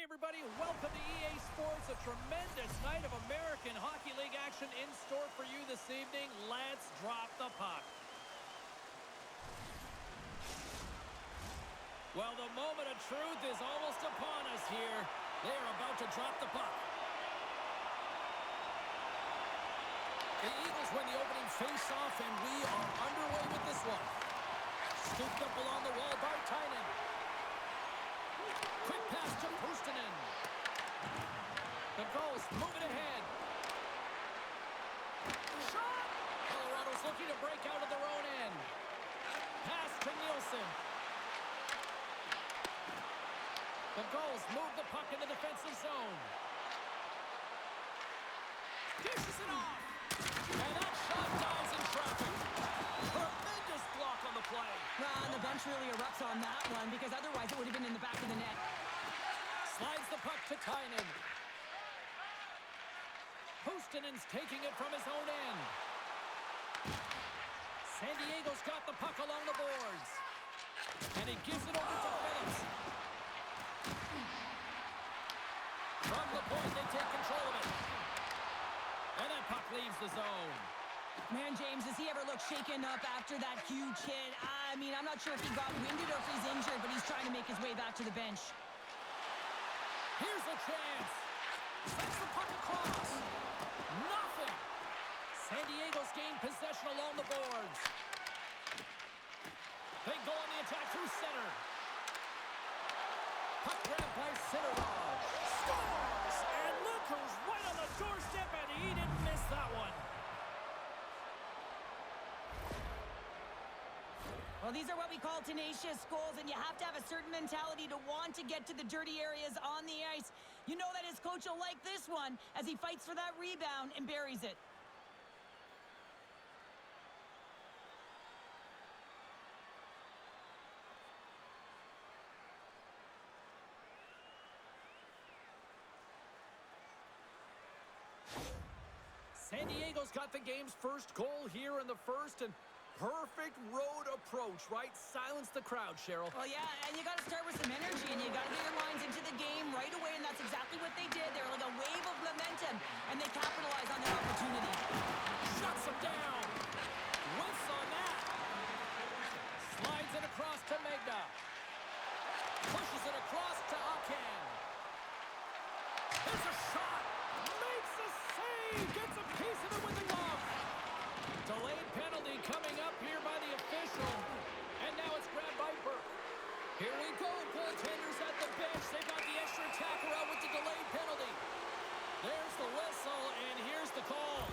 everybody, welcome to EA Sports, a tremendous night of American Hockey League action in store for you this evening. Let's drop the puck. Well, the moment of truth is almost upon us here. They are about to drop the puck. The Eagles win the opening face-off, and we are underway with this one. Scooped up along the wall by Tynan. Quick pass to Puustinen. The Gulls moving ahead. Shot! Colorado's looking to break out of their own end. Pass to Nielsen. The Gulls move the puck in the defensive zone. Dishes it off. And that shot dives in traffic. Tremendous block on the play. Well, and the bench really erupts on that one because otherwise it would have been in the back of the net. Slides the puck to Tynan. Puustinen's taking it from his own end. San Diego's got the puck along the boards. And he gives it over to Phillips. From the point, they take control of it. And that puck leaves the zone. Man, James, does he ever look shaken up after that huge hit? I mean, I'm not sure if he got winded or if he's injured, but he's trying to make his way back to the bench. Here's a chance. Sends the puck across. Nothing. San Diego's gained possession along the boards. They go on the attack through center. Puck grabbed by Sidorov. Scores! And look who's right on the doorstep, and he didn't miss that one. Well, these are what we call tenacious goals, and you have to have a certain mentality to want to get to the dirty areas on the ice. You know that his coach will like this one as he fights for that rebound and buries it. San Diego's got the game's first goal here in the first, and perfect road approach, right? Silence the crowd, Cheryl. Well, yeah, and you got to start with some energy, and you got to get your lines into the game right away, and that's exactly what they did. They were like a wave of momentum, and they capitalized on their opportunity. Shuts them down. Whiffs on that. Slides it across to Magda. Pushes it across to Aken. There's a shot. Makes a save. Gets a piece of it with the glove. Delayed penalty coming up here by the official. And now it's grabbed by Burke. Here we go. Goaltenders at the bench. They got the extra attacker out with the delayed penalty. There's the whistle, and here's the call.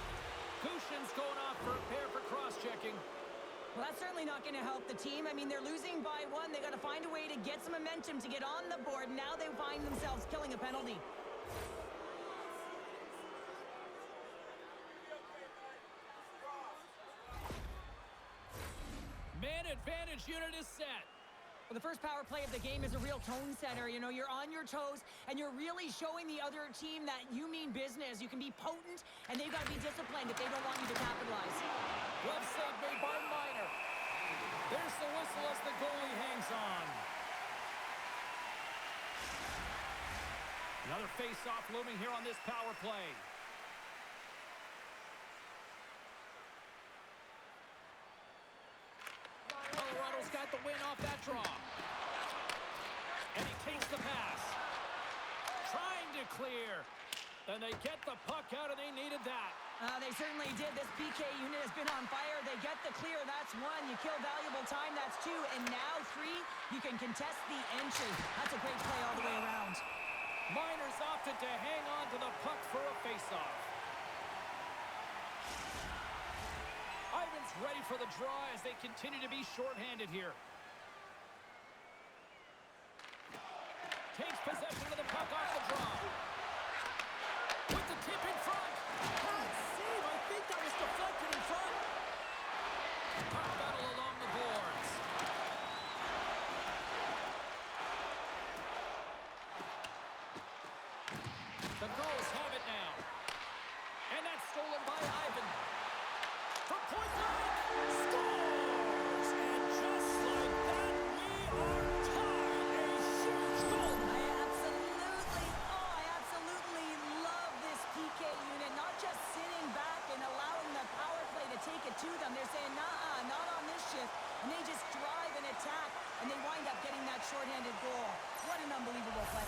Kushin's going off for a pair for cross-checking. Well, that's certainly not going to help the team. I mean, they're losing by one. They got to find a way to get some momentum to get on the board. Now they find themselves killing a penalty. Man advantage unit is set. Well, the first power play of the game is a real tone setter. You know, you're on your toes, and you're really showing the other team that you mean business. You can be potent, and they've got to be disciplined if they don't want you to capitalize. Glove save made by Minor. There's the whistle as the goalie hangs on. Another face-off looming here on this power play. Colorado's got the win off that draw. And he takes the pass. Trying to clear. And they get the puck out, and they needed that. They certainly did. This PK unit has been on fire. They get the clear. That's one. You kill valuable time. That's two. And now three, you can contest the entry. That's a great play all the way around. Miners opted to hang on to the puck for a faceoff. Ivan's ready for the draw as they continue to be shorthanded here. Takes possession of the puck off the draw. With the tip in front. Bad save. I think that was deflected in front. Puck battle along the boards. The Gulls have it now. And that's stolen by Ivan. From point blank, scores! And just like that, we are tied. A huge goal. it to them. They're saying, nah, not on this shift. And they just drive and attack, and they wind up getting that shorthanded goal. What an unbelievable play.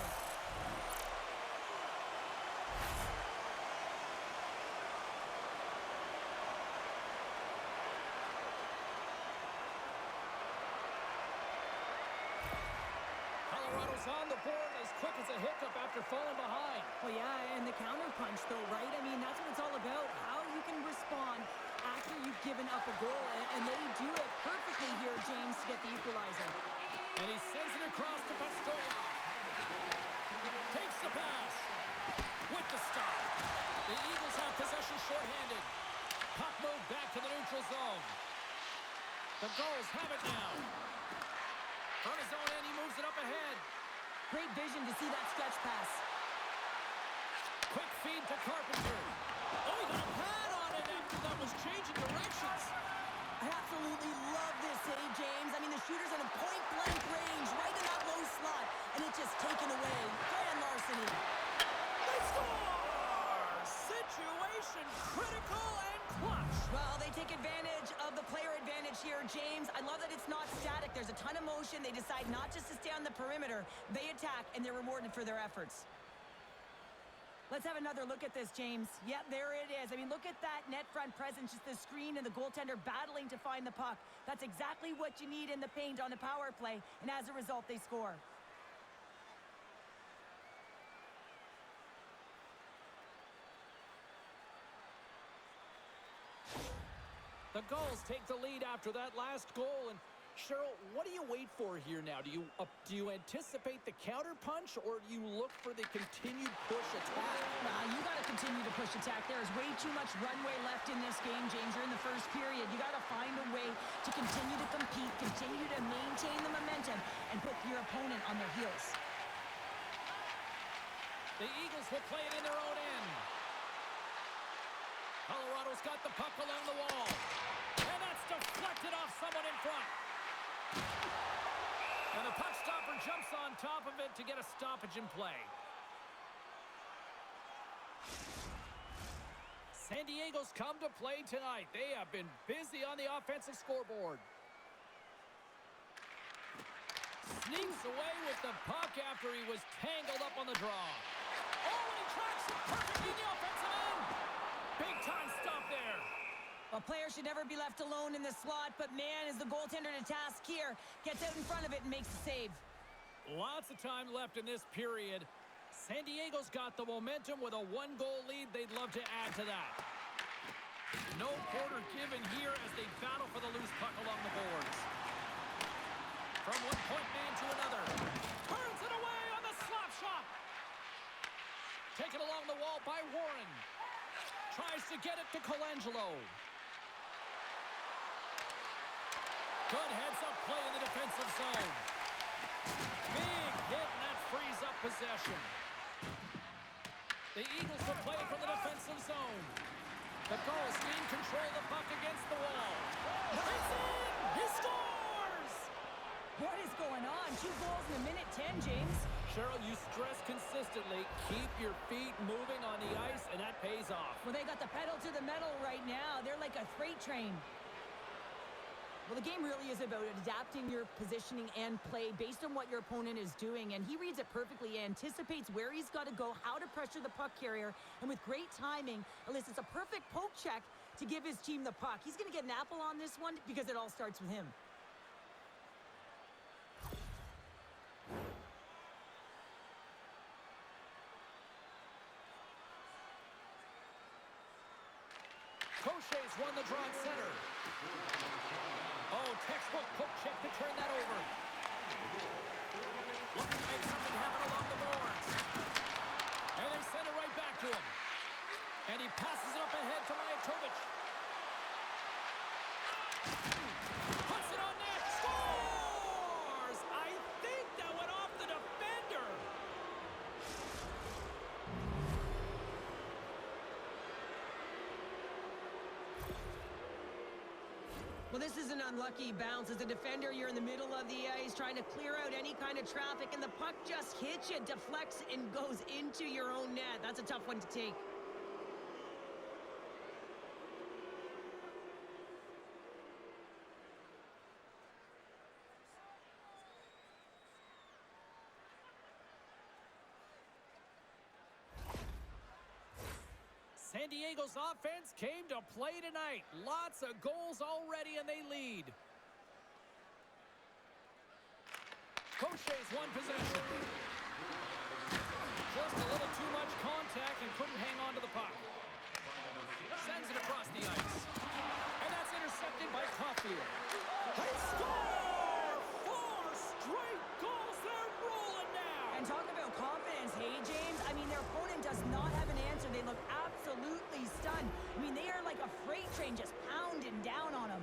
Colorado's on the board as quick as a hiccup after falling behind. Well, yeah, and the counterpunch, though, right? I mean, that's what it's all about, how you can respond after you've given up a goal, and they do it perfectly here, James, to get the equalizer. And he sends it across to Pastola. Takes the pass. With the stop. The Eagles have possession shorthanded. Puck moved back to the neutral zone. The Gulls have it now. From his own end, he moves it up ahead. Great vision to see that stretch pass. Quick feed to Carpenter. Oh, he got a pad on it after that was changing directions. I absolutely love this save, James. I mean, the shooter's in a point-blank range, right in that low slot, and it's just taken away. Grand larceny. They score! Situation critical and clutch. Well, they take advantage of the player advantage here, James. I love that it's not static. There's a ton of motion. They decide not just to stay on the perimeter. They attack, and they're rewarded for their efforts. Let's have another look at this, James. Yeah, there it is. I mean, look at that net front presence, just the screen and the goaltender battling to find the puck. That's exactly what you need in the paint on the power play, and as a result, they score. The Gulls take the lead after that last goal, and Cheryl, what do you wait for here now? Do you anticipate the counter punch, or do you look for the continued push attack? You got to continue to push attack. There is way too much runway left in this game, James. You're in the first period. You got to find a way to continue to compete, continue to maintain the momentum, and put your opponent on their heels. The Eagles will play it in their own end. Colorado's got the puck along the wall. And that's deflected off someone in front. And the puck stopper jumps on top of it to get a stoppage in play. San Diego's come to play tonight. They have been busy on the offensive scoreboard. Sneaks away with the puck after he was tangled up on the draw. Oh, and he tracks it perfectly in the offensive end. Big time stop there. A player should never be left alone in the slot, but man, is the goaltender to task here. Gets out in front of it and makes the save. Lots of time left in this period. San Diego's got the momentum with a one-goal lead. They'd love to add to that. No quarter given here as they battle for the loose puck along the boards. From one point man to another. Turns it away on the slap shot. Taken along the wall by Warren. Tries to get it to Colangelo. Good heads-up play in the defensive zone. Big hit, and that frees up possession. The Eagles will play it from the defensive zone. The Gulls gain control of the puck against the wall. It's in! He scores! What is going on? 2 goals in a minute 10, James. Cheryl, you stress consistently, keep your feet moving on the ice, and that pays off. Well, they got the pedal to the metal right now. They're like a freight train. Well, the game really is about adapting your positioning and play based on what your opponent is doing, and he reads it perfectly, anticipates where he's got to go, how to pressure the puck carrier, and with great timing, elicits a perfect poke check to give his team the puck. He's going to get an apple on this one because it all starts with him. Crochet's won the draw at center. Oh, textbook poke check to turn that over. Looking to make something happen along the boards. And they send it right back to him. And he passes it up ahead to Mijatovic. Puts it on net. Scores! I think that went off the defender. Well, this is an unlucky bounce. As a defender, you're in the middle of the ice trying to clear out any kind of traffic, and the puck just hits you, deflects, and goes into your own net. That's a tough one to take. San Diego's offense came to play tonight. Lots of goals already, and they lead. Crochet's one possession. Just a little too much contact and couldn't hang on to the puck. Sends it across the ice. And that's intercepted by Caulfield. They score! 4 straight goals. They're rolling now. And talk about confidence, hey, James? I mean, their opponent does not have an answer. They look absolutely stunned. I mean, they are like a freight train just pounding down on them.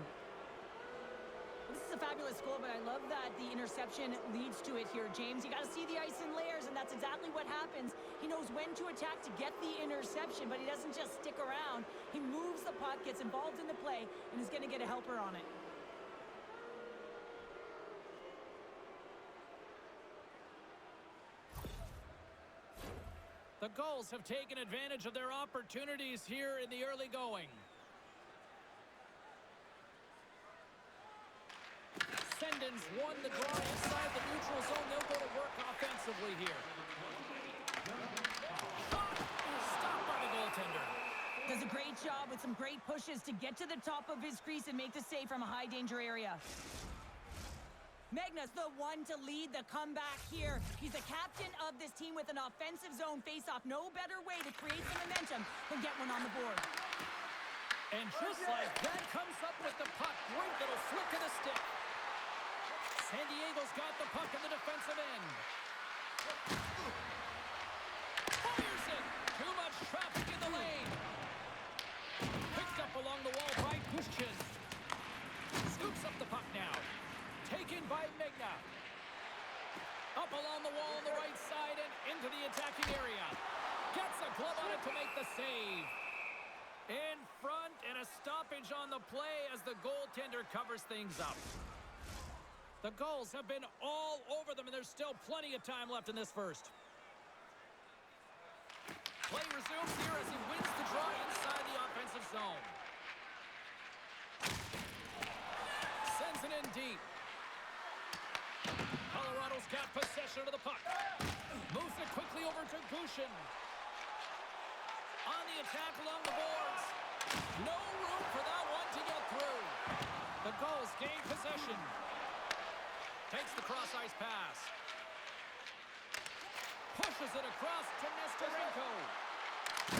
This is a fabulous goal, but I love that the interception leads to it here, James. You got to see the ice in layers, and that's exactly what happens. He knows when to attack to get the interception, but he doesn't just stick around. He moves the puck, gets involved in the play, and is going to get a helper on it. The Gulls have taken advantage of their opportunities here in the early going. Sendens won the draw inside the neutral zone. They'll go to work offensively here. Stopped by the goaltender. Does a great job with some great pushes to get to the top of his crease and make the save from a high-danger area. Megna's the one to lead the comeback here. He's the captain of this team with an offensive zone face-off. No better way to create some momentum than get one on the board. And just like that, comes up with the puck. Great little flick of the stick. San Diego's got the puck in the defensive end. Fires it. Too much traffic in the lane. Picked up along the wall by Kushkin. Scoops up the puck now. Taken by Megna. Up along the wall on the right side and into the attacking area. Gets a glove on it to make the save. In front and a stoppage on the play as the goaltender covers things up. The Gulls have been all over them, and there's still plenty of time left in this first. Play resumes here as he wins the draw inside the offensive zone. Sends it in deep. Colorado's got possession of the puck. Moves it quickly over to Gushin. On the attack along the boards. No room for that one to get through. The Gulls gain possession. Takes the cross-ice pass. Pushes it across to Nestorenko.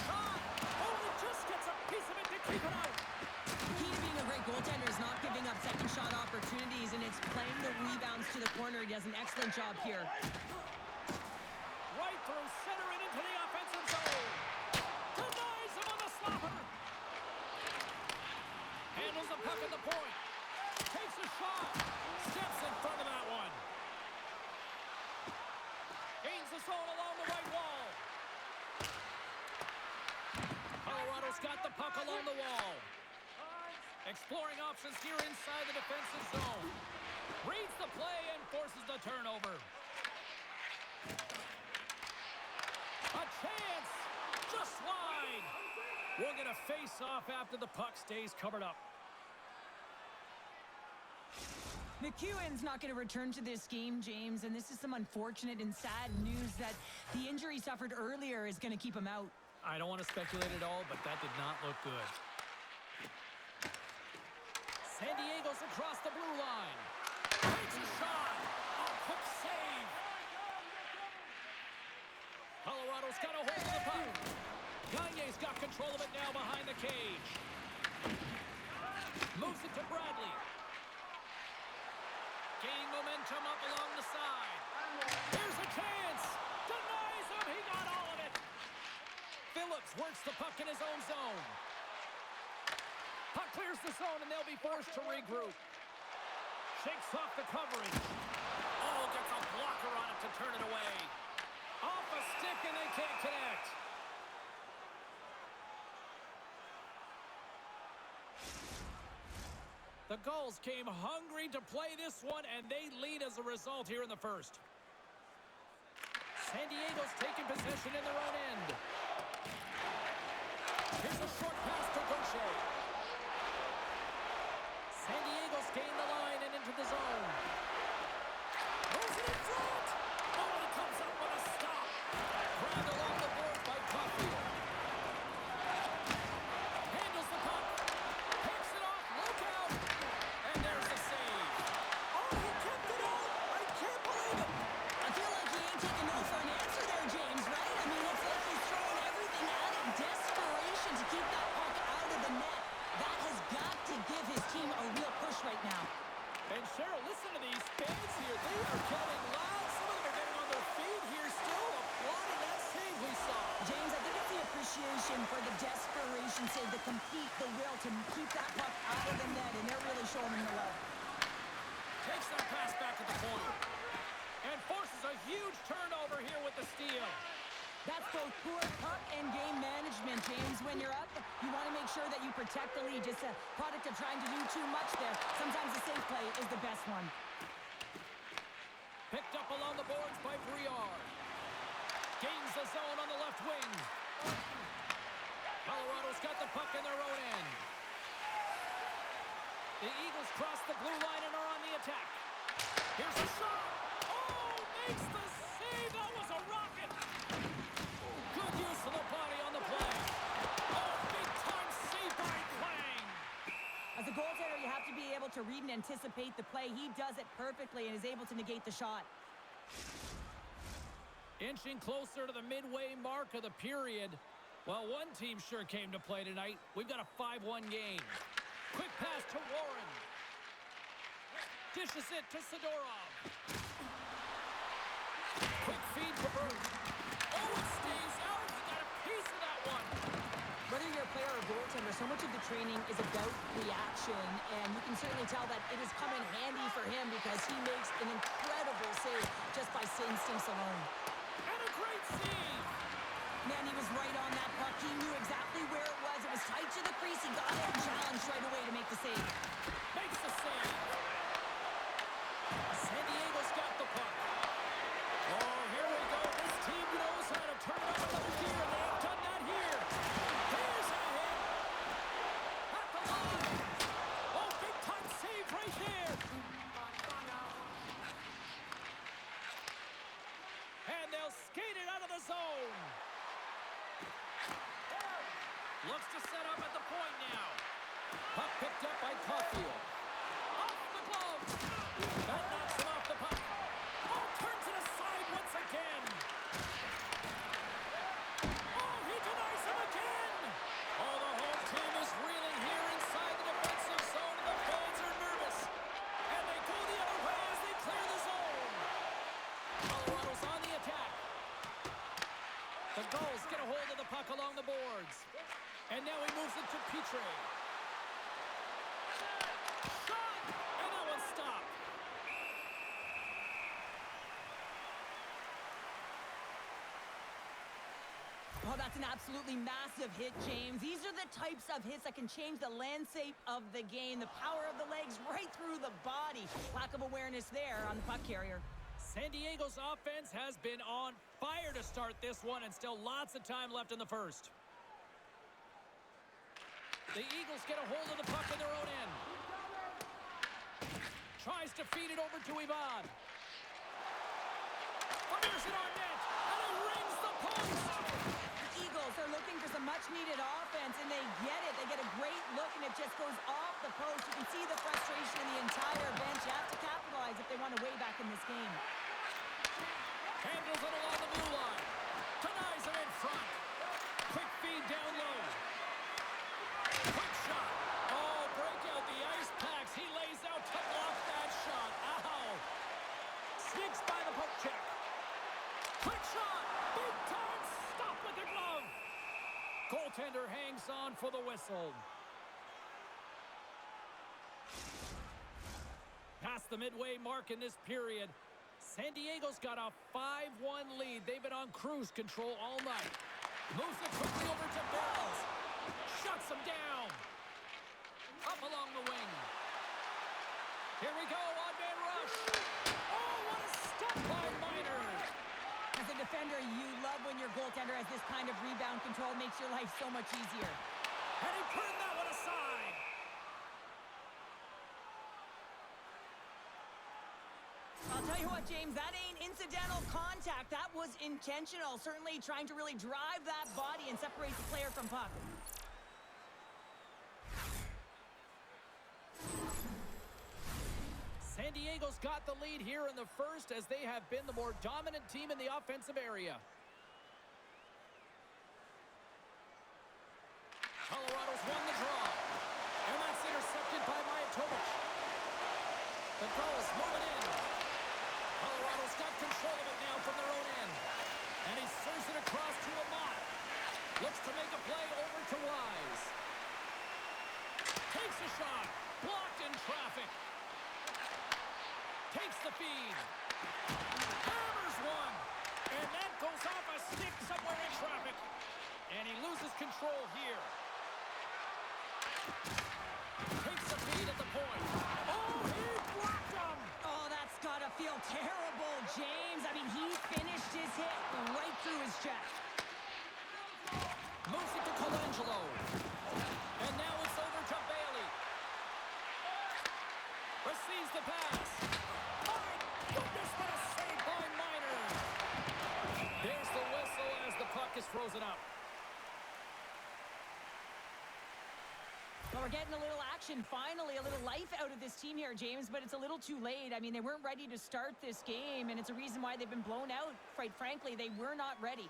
Shot! Oh, he just gets a piece of it to keep it out. The key to being a great goaltender is not giving up second shot opportunities, and it's playing the rebounds to the corner. He does an excellent job here. Right through center and into the offensive zone. Denies him on the slapper. Handles the puck at the point. Takes a shot. Steps in front of that one. Gains the zone along the right wall. Colorado's got the puck along the wall. Exploring options here inside the defensive zone. Reads the play and forces the turnover. A chance! Just wide! We're going to face off after the puck stays covered up. McEwen's not going to return to this game, James, and this is some unfortunate and sad news that the injury suffered earlier is going to keep him out. I don't want to speculate at all, but that did not look good. San Diego's across the blue line. Takes a shot. A quick save. Colorado's got a hold of the puck. Gagne's got control of it now behind the cage. Moves it to Bradley. Gaining momentum up along the side. Here's a chance. Denies him. He got all of it. Phillips works the puck in his own zone. Puck clears the zone, and they'll be forced to regroup. Shakes off the coverage. Oh, gets a blocker on it to turn it away. Off a stick, and they can't connect. The Gulls came hungry to play this one, and they lead as a result here in the first. San Diego's taking possession in their own end. Here's a short pass to Gaucher. San Diego's gained the line and into the zone. Moves it in front. Oh, and it comes up with a stop. Grabbed along the board by Caulfield. a real push right now. And Cheryl, listen to these fans here. They are getting loud. Some of them are getting on their feet here still, applauding that save we saw. James, I think it's the appreciation for the desperation save, the compete, the will to keep that puck out of the net, and they're really showing them the love. Takes that pass back to the point. And forces a huge turnover here with the steal. That's both poor puck and game management, James. When you're up, you want to make sure that you protect the lead. Just a product of trying to do too much there. Sometimes the safe play is the best one. Picked up along the boards by Briard. Gains the zone on the left wing. Colorado's got the puck in their own end. The Eagles cross the blue line and are on the attack. Here's a shot. Oh, makes the save. That was a rocket. Good use of the body on the play. Oh, big-time save by Klang. As a goaltender, you have to be able to read and anticipate the play. He does it perfectly and is able to negate the shot. Inching closer to the midway mark of the period. Well, one team sure came to play tonight. We've got a 5-1 game. Quick pass to Warren. Dishes it to Sidorov. Quick feed to Bruce. Oh, it stays out. He got a piece of that one. Whether you're a player or a goaltender, so much of the training is about reaction, and you can certainly tell that it has come in handy for him because he makes an incredible save just by instincts alone. And a great save. Man, he was right on that puck. He knew exactly where it was. It was tight to the crease. He got it and challenged right away to make the save. Makes the save. San Diego's got the puck. Oh, here we go. This team knows how to turn up another gear, and they have done that here. Here's a hit. At the line. Oh, big-time save right there. And they'll skate it out of the zone. Looks to set up at the point now. Puck picked up by Caulfield. Off the glove. That knocks him off the puck. Oh, turns it aside once again. Oh, he denies him again. Oh, the home team is reeling here inside the defensive zone, and the fans are nervous. And they go the other way as they clear the zone. Colorado's on the attack. The Gulls get a hold of the puck along the boards. And now he moves it to Petrie. Shot! And that one stopped. Oh, that's an absolutely massive hit, James. These are the types of hits that can change the landscape of the game. The power of the legs right through the body. Lack of awareness there on the puck carrier. San Diego's offense has been on fire to start this one, and still lots of time left in the first. The Eagles get a hold of the puck in their own end. Tries to feed it over to Ivan. Fires it on net, and it rings the post. The Eagles are looking for some much-needed offense, and they get it. They get a great look, and it just goes off the post. You can see the frustration in the entire bench. You have to capitalize if they want to way back in this game. Handles it along the blue line. Denies it in front. Quick feed down low. Quick shot. Oh, break out the ice packs. He lays out to block that shot. Ow. Sneaks by the poke check. Quick shot. Big time stop with the glove. Goaltender hangs on for the whistle. Past the midway mark in this period, San Diego's got a 5-1 lead. They've been on cruise control all night. Moves it quickly over to Bells. Shuts him down. Up along the wing. Here we go, on-man rush. Oh, what a step by Miners. As a defender, you love when your goaltender has this kind of rebound control. It makes your life so much easier. And he turned that one aside. I'll tell you what, James, that ain't incidental contact. That was intentional. Certainly trying to really drive that body and separate the player from puck. San Diego's got the lead here in the first, as they have been the more dominant team in the offensive area. Colorado's won the draw. And that's intercepted by Mayato The goal's moving in. Colorado's got control of it now from their own end. And he serves it across to Amat. Looks to make a play over to Wise. Takes a shot. Blocked in traffic. Takes the feed. Hammers one. And that goes off a stick somewhere in traffic. And he loses control here. Takes the feed at the point. Oh, he blocked him. Oh, that's got to feel terrible, James. I mean, he finished his hit right through his chest. Moves it to Colangelo. And now it's over to Bailey. Receives the pass. My goodness, what a save by Miner. There's the whistle as the puck is frozen up. Well, we're getting a little action, finally, a little life out of this team here, James, but it's a little too late. I mean, they weren't ready to start this game, and it's a reason why they've been blown out. Quite frankly, they were not ready.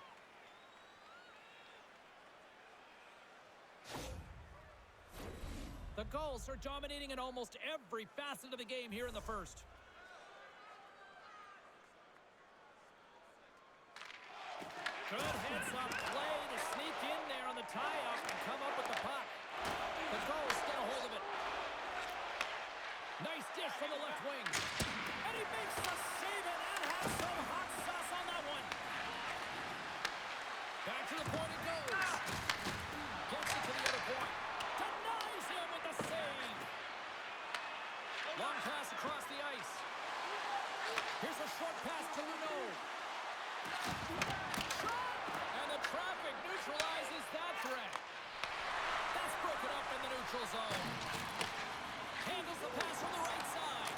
The Gulls are dominating in almost every facet of the game here in the first. Good heads-up play to sneak in there on the tie-up and come up with the puck. The Gulls get a hold of it. Nice dish from the left wing. And he makes the save, and that has some hot sauce on that one. Back to the point it goes. Gets it to the other point. Denies him with the save. Long pass across the ice. Here's a short pass to Luneau. Shot! And the traffic neutralizes that threat. That's broken up in the neutral zone. Handles the pass from the right side.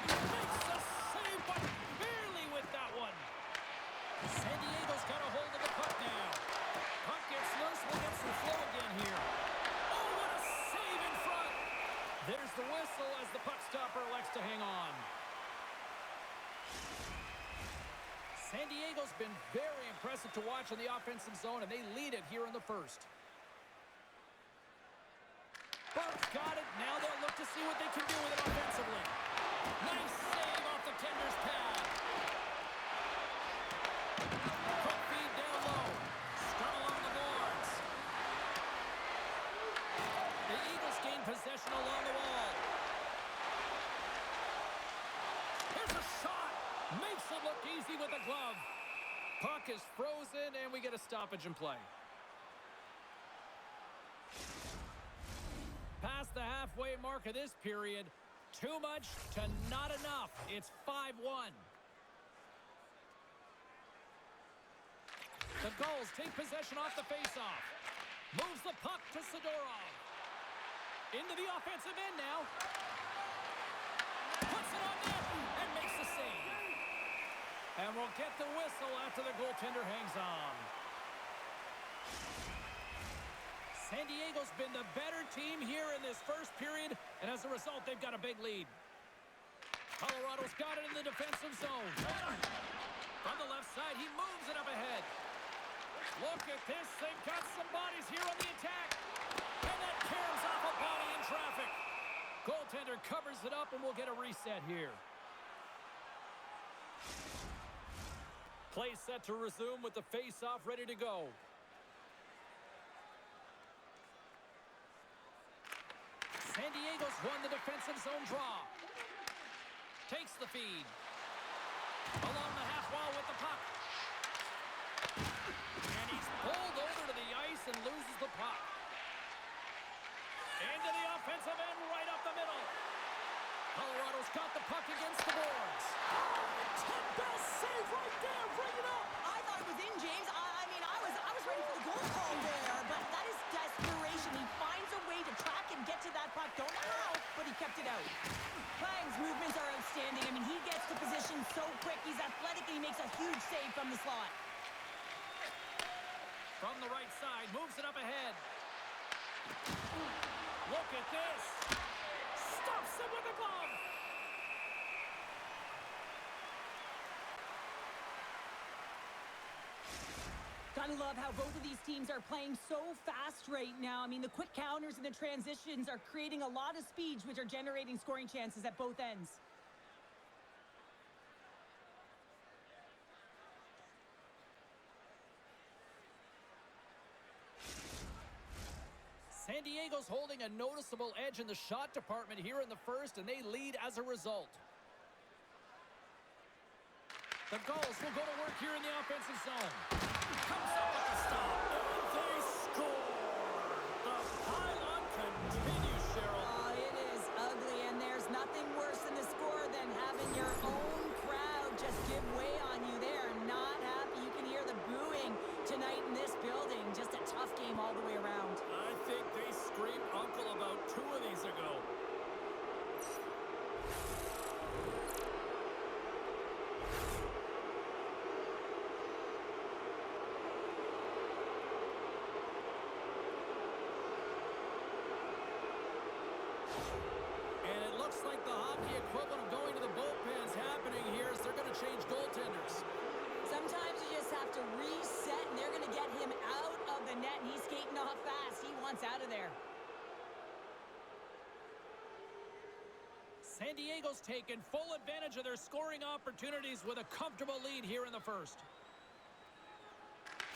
Makes the save, but barely with that one. San Diego's got a hold of the puck now. Puck gets loose. We'll get some flow again here. Oh, what a save in front. There's the whistle as the puck stopper elects to hang on. San Diego's been very impressive to watch in the offensive zone, and they lead it here in the first. Buck's got it. Now they'll look to see what they can do with it offensively. Nice save off the tender's pad. Quick feed down low. Start along the boards. The Eagles gain possession along the wall. Here's a shot. Makes it look easy with the glove. Puck is frozen, and we get a stoppage in play. Past the halfway mark of this period. Too much to not enough. It's 5-1. The Gulls take possession off the faceoff. Moves the puck to Sidorov. Into the offensive end now. Puts it on net and makes the save. And we'll get the whistle after the goaltender hangs on. San Diego's been the better team here in this first period, and as a result, they've got a big lead. Colorado's got it in the defensive zone. From the left side, he moves it up ahead. Look at this. They've got some bodies here on the attack. And that caroms off a body in traffic. Goaltender covers it up, and we'll get a reset here. Play set to resume with the face-off ready to go. San Diego's won the defensive zone draw. Takes the feed. Along the half wall with the puck. And he's pulled over to the ice and loses the puck. Into the offensive end right up the middle. Colorado's got the puck against the boards. Best save right there. Bring it up. I thought it was in, James. I mean, I was ready for the goal call there, but that is desperation. He finds a way to track and get to that puck. Don't know how, but he kept it out. Lang's movements are outstanding. I mean, he gets to position so quick. He's athletic, and he makes a huge save from the slot. From the right side, moves it up ahead. Look at this. Stuffs him with a glove. Gotta love how both of these teams are playing so fast right now. I mean, the quick counters and the transitions are creating a lot of speed, which are generating scoring chances at both ends. Diego's holding a noticeable edge in the shot department here in the first, and they lead as a result. The Gulls will go to work here in the offensive zone. Comes up with the stop, and they score! The pylon continues, Cheryl. Oh, it is ugly, and there's nothing worse in the score than having your own crowd just give way on you. They are not happy. You can hear the booing tonight in this building. Just a tough game all the way around. I think they screamed uncle about 2 of these ago. And it looks like the hockey equivalent of going to the bullpen is happening here as they're going to change goaltenders. Sometimes you just have to reset, and they're going to get him out of the net, and he's skating off fast. He wants out of there. San Diego's taken full advantage of their scoring opportunities with a comfortable lead here in the first.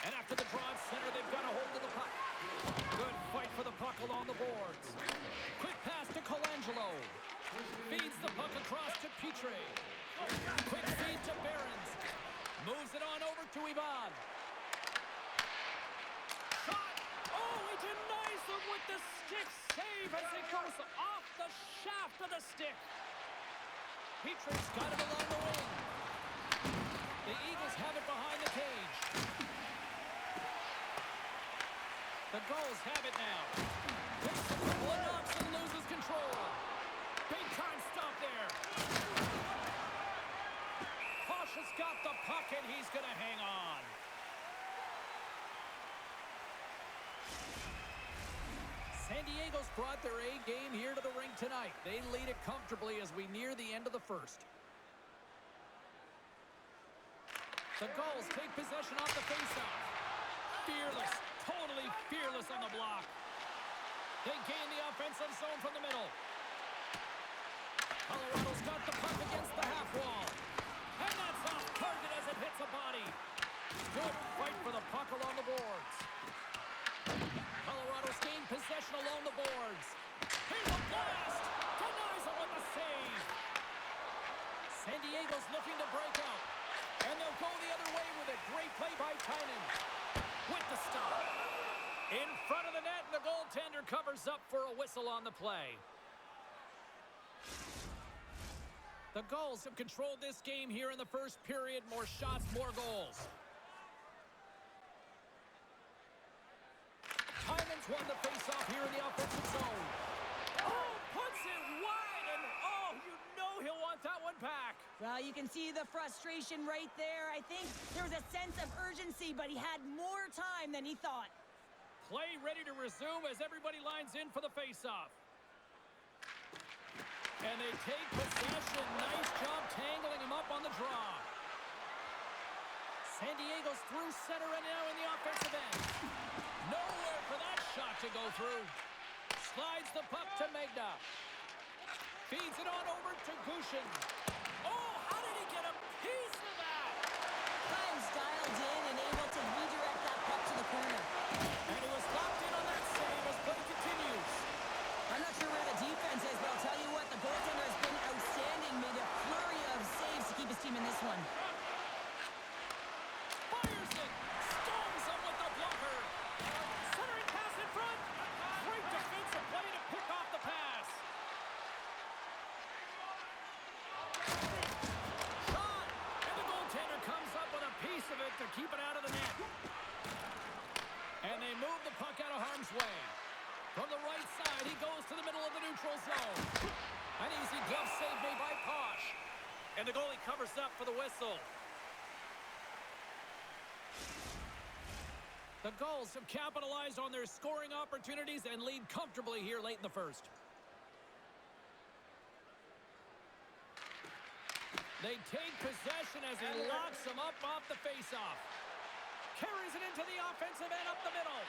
And after the draw at center, they've got a hold of the puck. Good fight for the puck along the boards. Quick pass to Colangelo. Feeds the puck across to Petrie. Quick feed to Behrens. Moves it on over to Ivan. Shot! Oh, he denies them with the stick save as it goes off the shaft of the stick. Petrie's got it along the wing. The Eagles have it behind the cage. The Gulls have it now. Picks a couple of knocks and loses control. Big time stop there. Posh has got the puck and he's going to hang on. San Diego's brought their A game here to the rink tonight. They lead it comfortably as we near the end of the first. The Gulls take possession off the faceoff. Fearless, totally fearless on the block. They gain the offensive zone from the middle. Colorado's got the puck against the half wall. And that's off target as it hits a body. Good fight for the puck along the boards. Colorado's gained possession along the boards. Here's a blast! Denies him with a save. San Diego's looking to break out. And they'll go the other way with a great play by Tynan. With the stop. In front of the net, and the goaltender covers up for a whistle on the play. The Gulls have controlled this game here in the first period. More shots, more goals. Tynan's won the faceoff here in the offensive zone. Oh, puts it wide, and oh, you know he'll want that one back. Well, you can see the frustration right there. I think there was a sense of urgency, but he had more time than he thought. Play ready to resume as everybody lines in for the faceoff. And they take possession. Nice job tangling him up on the draw. San Diego's through center and now in the offensive end. Nowhere for that shot to go through. Slides the puck to Megna. Feeds it on over to Gushin. Oh, how did he get a piece of that? Times dialed in and able to redirect that puck to the corner. And he was locked in on that save as play continues. I'm not sure where the defense is, but I'll tell you what, the goaltender has been outstanding. Made a flurry of saves to keep his team in this one. Fires it. Storms him with the blocker. Centering pass in front. Great defensive play to pick off the pass. Shot. And the goaltender comes up with a piece of it to keep it out of the net. And they move the puck out of harm's way. From the right side, he goes to the middle of the neutral zone. An easy glove save made by Posh. And the goalie covers up for the whistle. The Gulls have capitalized on their scoring opportunities and lead comfortably here late in the first. They take possession as he locks them up off the faceoff. Carries it into the offensive end up the middle.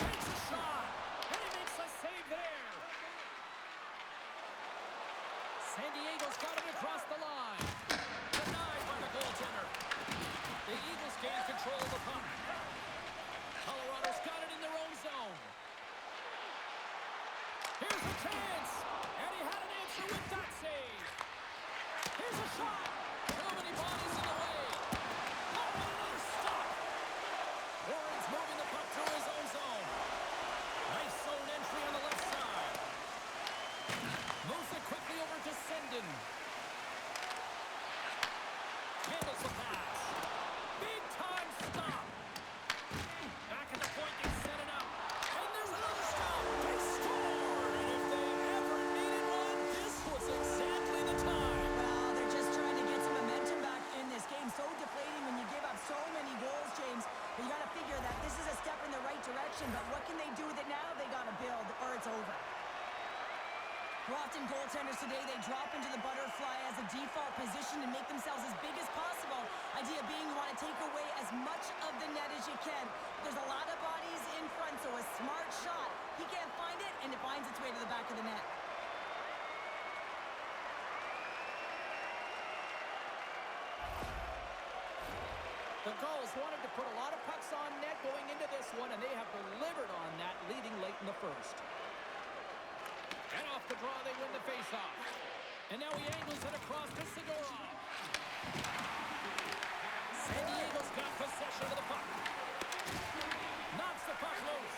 Takes a shot. And he makes a save there. San Diego's got it across the line. Denied by the goaltender. The Eagles gain control of the puck. Colorado's got it in their own zone. Here's a chance. And he had an answer with that save. Here's a shot. Too many bodies in the way. Oh, and another stop. Warren's moving the puck through his own zone. Nice zone entry on the left side. Moves it quickly over to Sendin. Handles the pass. Big time stop. Back at the point, they set it up. And there's another stop. They scored. And if they ever needed one, this was exactly the time. Well, they're just trying to get some momentum back in this game. So deflating when you give up so many goals, James. But you got to figure that this is a step in the right direction. But what can they do with it now? They got to build, or it's over. Often goaltenders today, they drop into the butterfly as a default position to make themselves as big as possible. Idea being you want to take away as much of the net as you can. There's a lot of bodies in front, so a smart shot. He can't find it, and it finds its way to the back of the net. The Gulls wanted to put a lot of pucks on net going into this one, and they have delivered on that, leading late in the first. And off the draw, they win the faceoff. And now he angles it across to Segura. San Diego's got possession of the puck. Knocks the puck loose.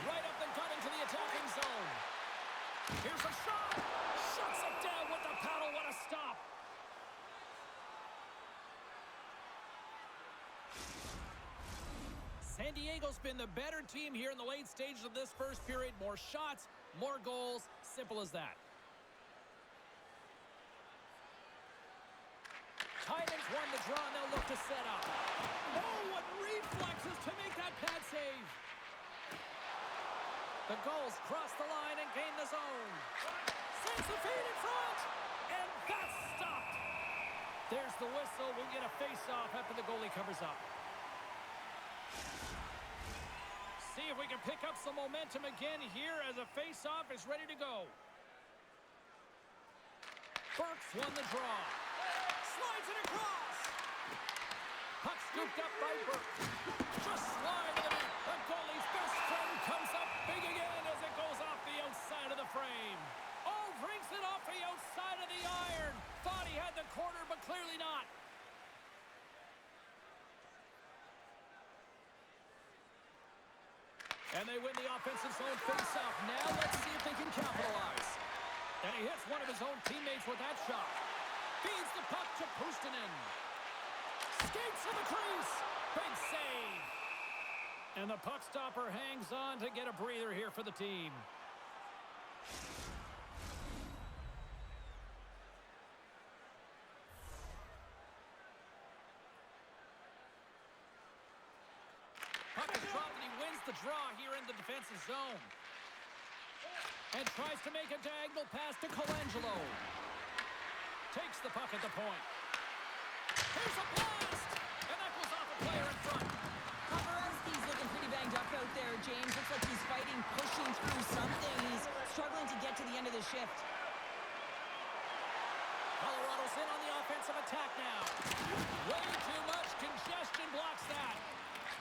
Right up the gut into the attacking zone. Here's a shot. Shuts it down with the paddle. What a stop. San Diego's been the better team here in the late stages of this first period. More shots, more goals. Simple as that. Titans won the draw, and they'll look to set up. Oh, what reflexes to make that pad save. The Gulls cross the line and gain the zone. Sends the feed in front, and that's stopped. There's the whistle. We'll get a face-off after the goalie covers up. See if we can pick up some momentum again here as a face-off is ready to go. Burks won the draw. Slides it across. Puck scooped up by Burke. Just slide it. The goalie's best friend comes up big again as it goes off the outside of the frame. Oh, brings it off the outside of the iron. Thought he had the corner, but clearly not. And they win the offensive zone face-off. Now let's see if they can capitalize. And he hits one of his own teammates with that shot. Feeds the puck to Puustinen. Skates to the crease. Big save. And the puck stopper hangs on to get a breather here for the team. Puck is dropped and he wins the draw here in the defensive zone. And tries to make a diagonal pass to Colangelo. Takes the puck at the point. Here's a blast! And that goes off a player in front. Paparazzi's looking pretty banged up out there, James. Looks like he's fighting, pushing through something. He's struggling to get to the end of the shift. Colorado's in on the offensive attack now. Way too much congestion blocks that.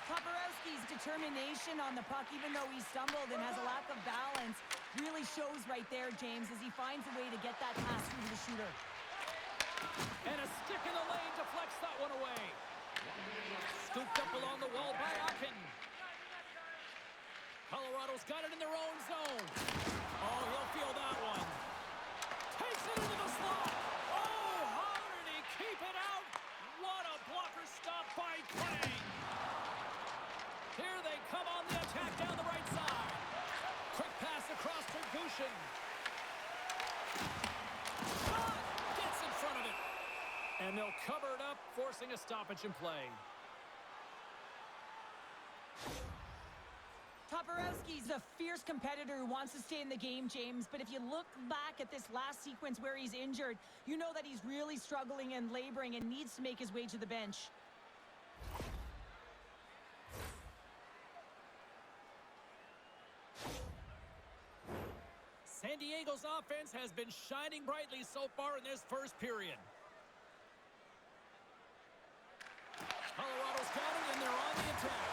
Paparazzi's determination on the puck, even though he stumbled and has a lack of balance, really shows right there, James, as he finds a way to get that pass through to the shooter. And a stick in the lane deflects that one away. Scooped up along the wall by Akin. Colorado's got it in their own zone. Oh, he'll feel that one. Takes it into the slot. Oh, how did he keep it out? What a blocker stop by Kang. Here they come on the attack down the right side. Quick pass across to Gushin. Shot! Gets in front of it. And they'll cover it up, forcing a stoppage in play. Toporowski's a fierce competitor who wants to stay in the game, James. But if you look back at this last sequence where he's injured, you know that he's really struggling and laboring and needs to make his way to the bench. San Diego's offense has been shining brightly so far in this first period. Colorado's got it, and they're on the attack.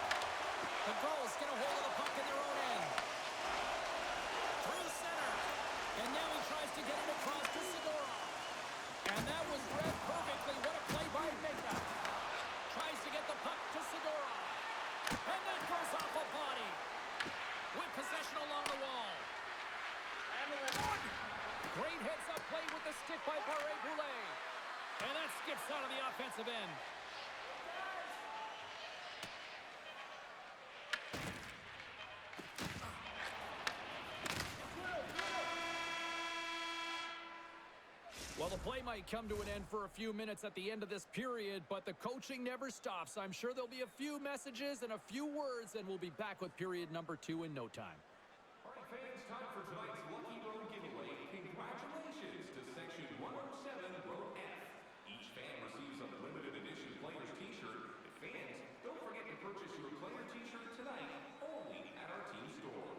The Gulls get a hold of the puck in their own end. Great heads-up play with the stick by Barré-Boulet. And that skips out of the offensive end. Well, the play might come to an end for a few minutes at the end of this period, but the coaching never stops. I'm sure there'll be a few messages and a few words, and we'll be back with period number 2 in no time. All right, fans, time for tonight's Lucky Road giveaway. Congratulations to Section 107, Row F. Each fan receives a limited edition player's t-shirt. Fans, don't forget to purchase your player t-shirt tonight, only at our team store.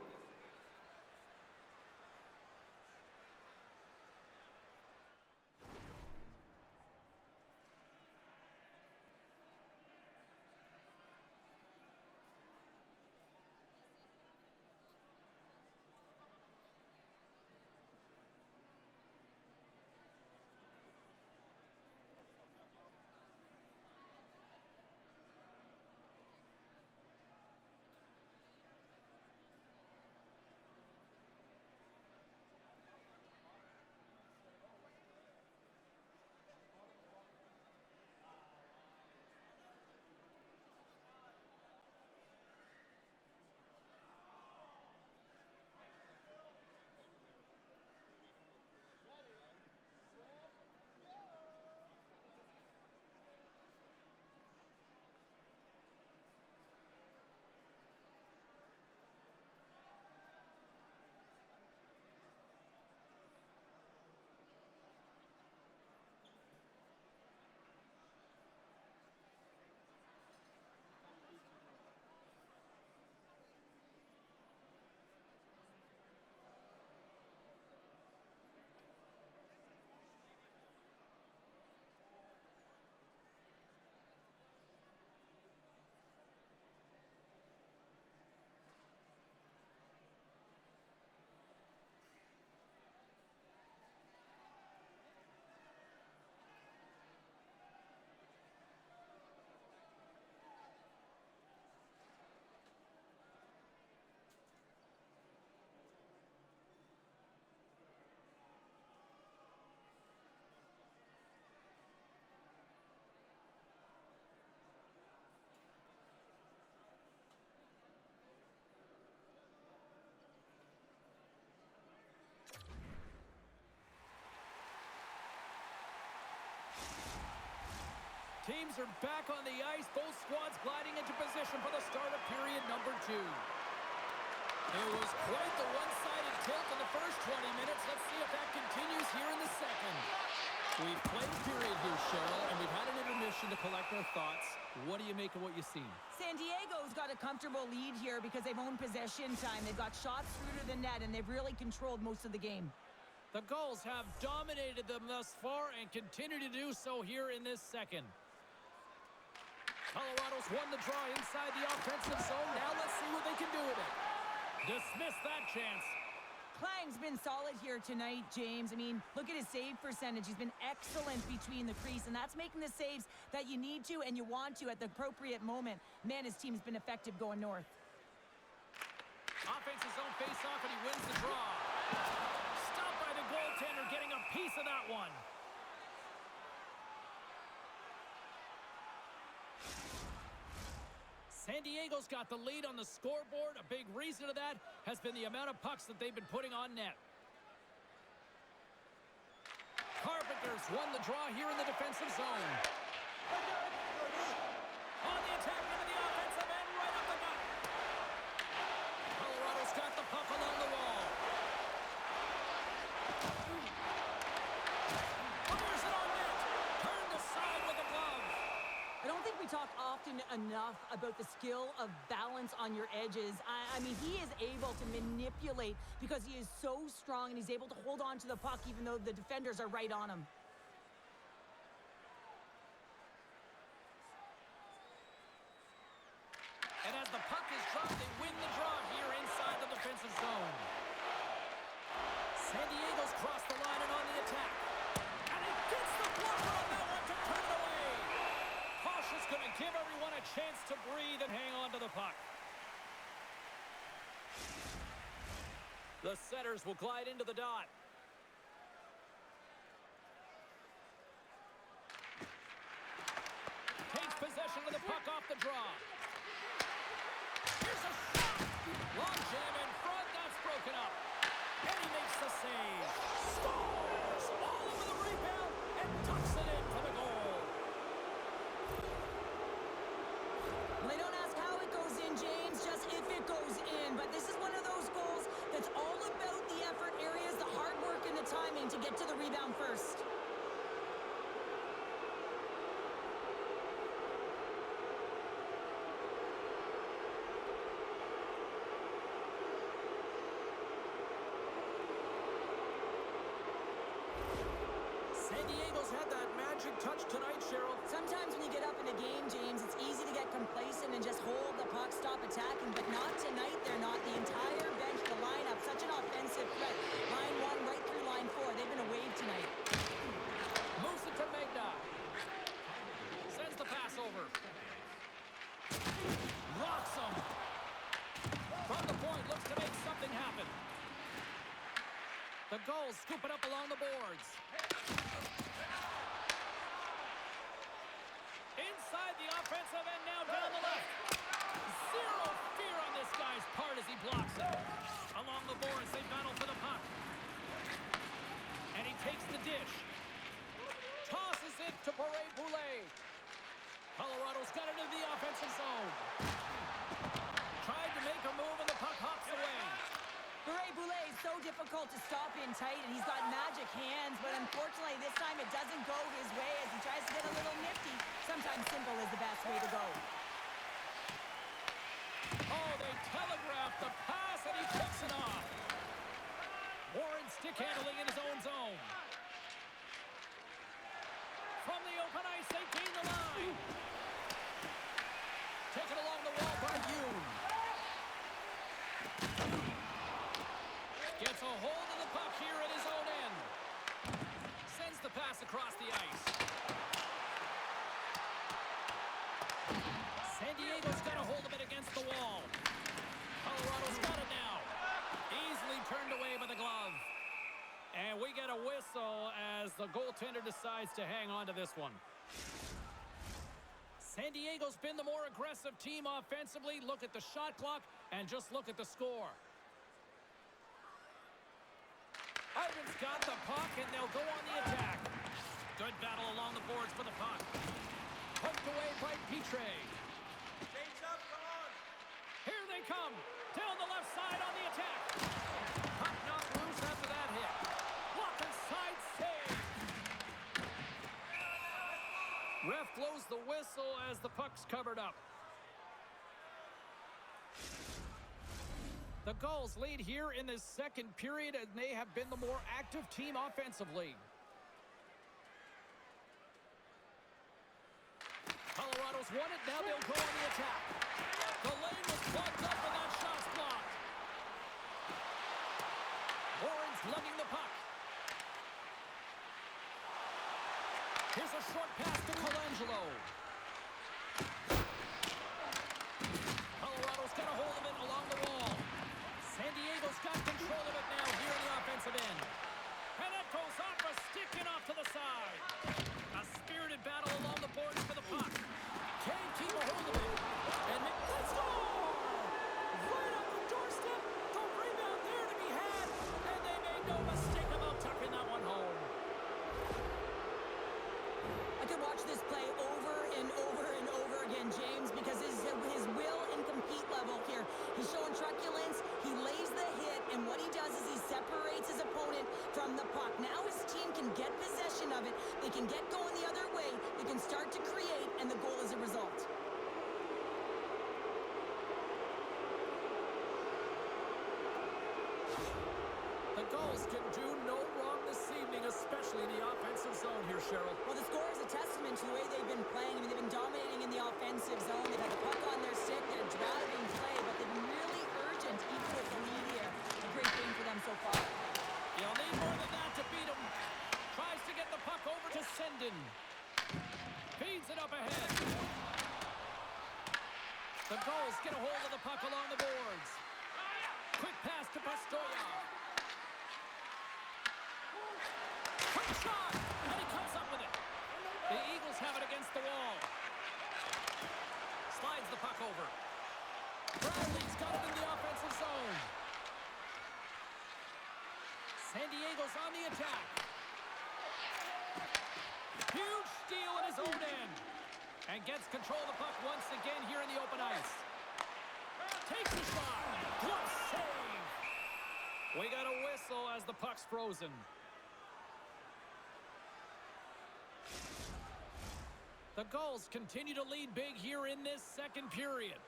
Teams are back on the ice. Both squads gliding into position for the start of period number 2. It was quite the one-sided tilt in the first 20 minutes. Let's see if that continues here in the second. We've played a period here, Cheryl, and we've had an intermission to collect our thoughts. What do you make of what you've seen? San Diego's got a comfortable lead here because they've owned possession time. They've got shots through to the net, and they've really controlled most of the game. The Gulls have dominated them thus far and continue to do so here in this second. Colorado's won the draw inside the offensive zone. Now let's see what they can do with it. Dismiss that chance. Klang's been solid here tonight, James. I mean, look at his save percentage. He's been excellent between the crease, and that's making the saves that you need to and you want to at the appropriate moment. Man, his team's been effective going north. Offensive zone face-off, and he wins the draw. Stopped by the goaltender, getting a piece of that one. San Diego's got the lead on the scoreboard. A big reason of that has been the amount of pucks that they've been putting on net. Carpenter's won the draw here in the defensive zone. On the attack into the offensive end, right up the gut. Colorado's got the puck along the wall. Fires it on net. Turned aside with a glove. I don't think we talk often enough about the skill of balance on your edges. I mean, he is able to manipulate because he is so strong and he's able to hold on to the puck even though the defenders are right on him. And as the puck is dropped, they win the draw here inside the defensive zone. San Diego's crossed the line and on the attack. And he gets the blocker on that one to turn it away. Is going to give everyone a chance to breathe and hang on to the puck. The setters will glide into the dot. puck off the draw. Here's a shot. Long jam in front. That's broken up. And he makes the save. Scores! All over the rebound and tucks it in for the goal. Well, they don't ask how it goes in, James, just if it goes in. But this is one of those goals that's all about the effort areas, the hard work and the timing to get to the rebound first. San Diego's had that magic touch tonight, Cheryl. Sometimes when you get up in a game, James, it's easy to get complacent and just hold the puck, stop attacking. But not tonight. They're not. The entire bench, the lineup, such an offensive threat. Line 1 right through line 4. They've been a wave tonight. Moves it to Magda. Sends the pass over. Rocks him. From the point, looks to make something happen. The Gulls scoop it up along the boards. Inside the offensive end, now down the left. Zero fear on this guy's part as he blocks it. Along the boards, they battle for the puck. And he takes the dish. Tosses it to Boulet. Colorado's got it into the offensive zone. Tried to make a move and the puck hops away. Boulet is so difficult to stop in tight, and he's got magic hands, but unfortunately this time it doesn't go his way as he tries to get a little nifty. Sometimes simple is the best way to go. Oh, they telegraphed the pass, and he picks it off. Warren stick handling in his own zone. From the open ice, they gain the line. Taken along the wall by Yoon. Gets a hold of the puck here at his own end. Sends the pass across the ice. San Diego's got a hold of it against the wall. Colorado's got it now. Easily turned away by the glove. And we get a whistle as the goaltender decides to hang on to this one. San Diego's been the more aggressive team offensively. Look at the shot clock and just look at the score. Ivan's got the puck, and they'll go on the attack. Good battle along the boards for the puck. Poked away by Petre. Change up, come on. Here they come. Down the left side on the attack. Puck knocked loose after that hit. Walker side save. Ref blows the whistle as the puck's covered up. The Gulls lead here in this second period, and they have been the more active team offensively. Colorado's won it. Now they'll go on the attack. The lane was plugged up, and that shot's blocked. Warren's lugging the puck. Here's a short pass to Colangelo. Colorado's got a hold of it along the wall. San Diego's got control of it now here in the offensive end. And that goes off a stick and off to the side. A spirited battle along the boards for the puck. Can't keep a hold of it. And let's go! Right on the doorstep. The rebound there to be had. And they made no mistake about tucking that one home. I could watch this play over and over and over again, James, because his will and compete level here. He's showing truculence. He lays the hit, and what he does is he separates his opponent from the puck. Now his team can get possession of it. They can get going the other way. They can start to create, and the goal is a result. The Gulls can do no wrong this evening, especially in the offensive zone here, Cheryl. Well, the score is a testament to the way they've been playing. I mean, they've been dominating in the offensive zone. They've had the puck on their stick. They're driving play, but they've been really urgent, even with the lead here. A great game for them so far. You'll need more than that to beat him. Tries to get the puck over to Sendin. Feeds it up ahead. The Gulls get a hold of the puck along the boards. Quick pass to Pastoya. Quick shot, and he comes up with it. The Eagles have it against the wall. puck over. Bradley's got it in the offensive zone. San Diego's on the attack. Huge steal in his own end. And gets control of the puck once again here in the open ice. Takes the shot. Glove save. We got a whistle as the puck's frozen. The Gulls continue to lead big here in this second period.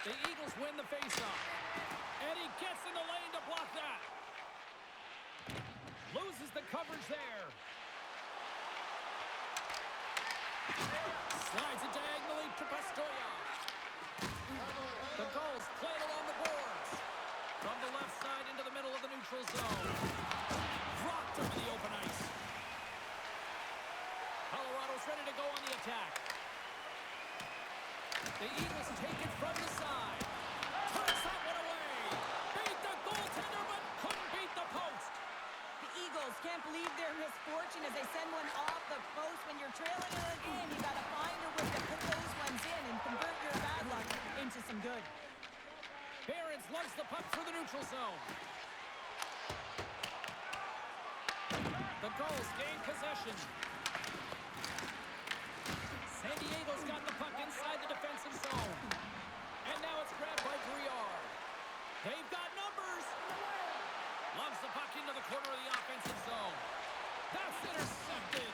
The Eagles win the faceoff. And he gets in the lane to block that. Loses the coverage there. Slides it diagonally to Pastoya. The Gulls play it along the boards. From the left side into the middle of the neutral zone. Rocked over the open ice. Colorado's ready to go on the attack. The Eagles take it from the side. Turns that one away. Beat the goaltender, but couldn't beat the post. The Eagles can't believe their misfortune as they send one off the post. When you're trailing in a game, you got to find a way to put those ones in and convert your bad luck into some good. Barons lugs the puck through the neutral zone. The Gulls gain possession. San Diego's got the puck inside the defensive zone. And now it's grabbed by Briard. They've got numbers. Loves the puck into the corner of the offensive zone. That's intercepted.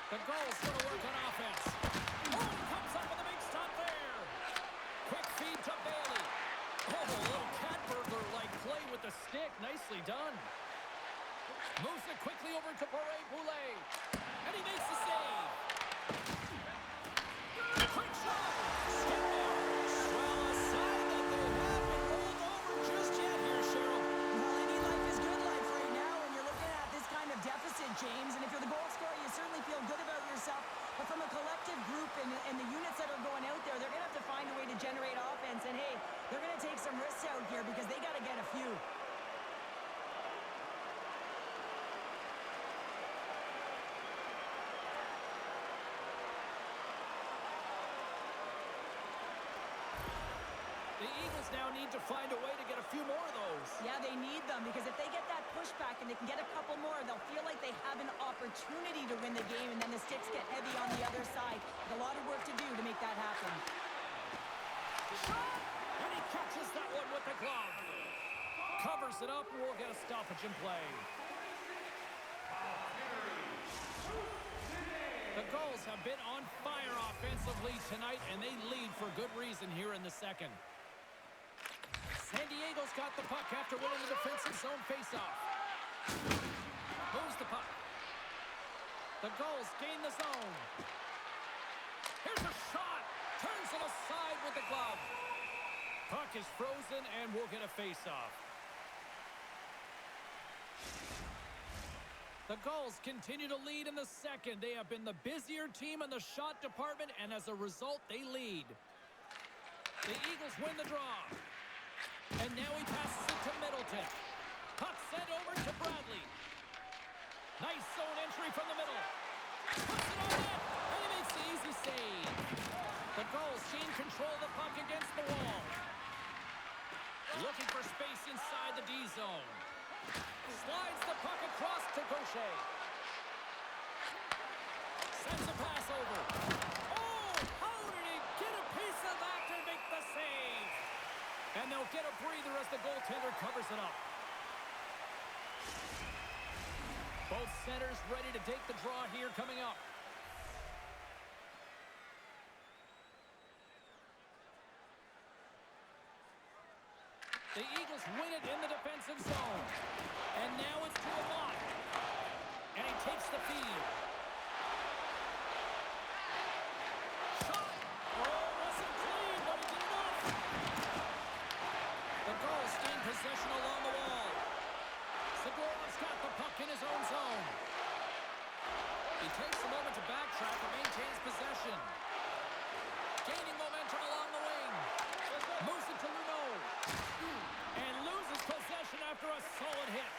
The Gulls going to work on offense. Oh, he comes up with a big stop there. Quick feed to Bailey. Oh, a little cat burglar-like play with the stick. Nicely done. Moves it quickly over to Boulet. And he makes the save. Quick shot. Skip there. Well, a sign that they haven't rolled over just yet here, Cheryl. Well, any life is good life right now when you're looking at this kind of deficit, James. And if you're the goal scorer, you certainly feel good about yourself. But from a collective group and the units that are going out there, they're going to have to find a way to generate offense. And, hey, they're going to take some risks out here because they got to get a few. The Eagles now need to find a way to get a few more of those. Yeah, they need them because if they get that pushback and they can get a couple more, they'll feel like they have an opportunity to win the game, and then the sticks get heavy on the other side. A lot of work to do to make that happen. Shot! And he catches that one with the glove. Covers it up, and we'll get a stoppage in play. The Gulls have been on fire offensively tonight, and they lead for good reason here in the second. San Diego's got the puck after winning the defensive zone faceoff. Moves the puck. The Gulls gain the zone. Here's a shot. Turns it aside with the glove. Puck is frozen, and we'll get a faceoff. The Gulls continue to lead in the second. They have been the busier team in the shot department, and as a result, they lead. The Eagles win the draw. And now he passes it to Middleton. Puck sent over to Bradley. Nice zone entry from the middle. Puts it on net, and he makes the easy save. The Gulls gain control of the puck against the wall. Looking for space inside the D zone. Slides the puck across to Gaucher. Sends a pass over. Oh, how did he get a piece of that to make the save? And they'll get a breather as the goaltender covers it up. Both centers ready to take the draw here coming up. The Eagles win it in the defensive zone. And now it's to Amott. And he takes the feed. Shot! Oh, wasn't clean, but he did enough. The Gulls gain possession along the wall. Sigorov's got the puck in his own zone. He takes a moment to backtrack and maintains possession. Gaining momentum along the wing. Moves it to Luneau. And loses possession after a solid hit.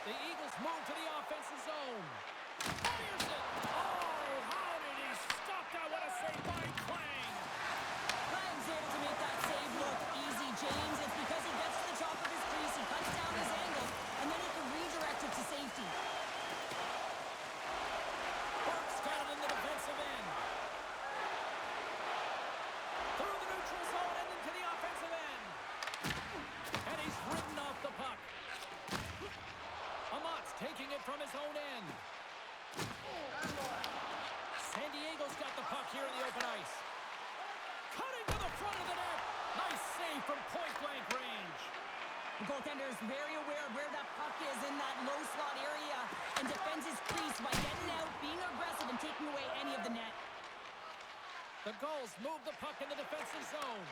The Eagles move to the offensive zone. Fires it. Oh, how did he stop that? What a save by Klang. Lang's able to make that save look easy, James. It's because he gets to the top of his crease, he cuts down his angle, and then he can redirect it to safety. Burke's got it in the defensive end. Through the neutral zone and into the offensive end. And he's ridden off the puck. Amat's taking it from his own end. San Diego's got the puck here in the open ice. Cutting to the front of the net. Nice save from point-blank range. The goaltender is very aware of where that puck is in that low slot area and defends his crease by getting out, being aggressive, and taking away any of the net. The Gulls move the puck in the defensive zone.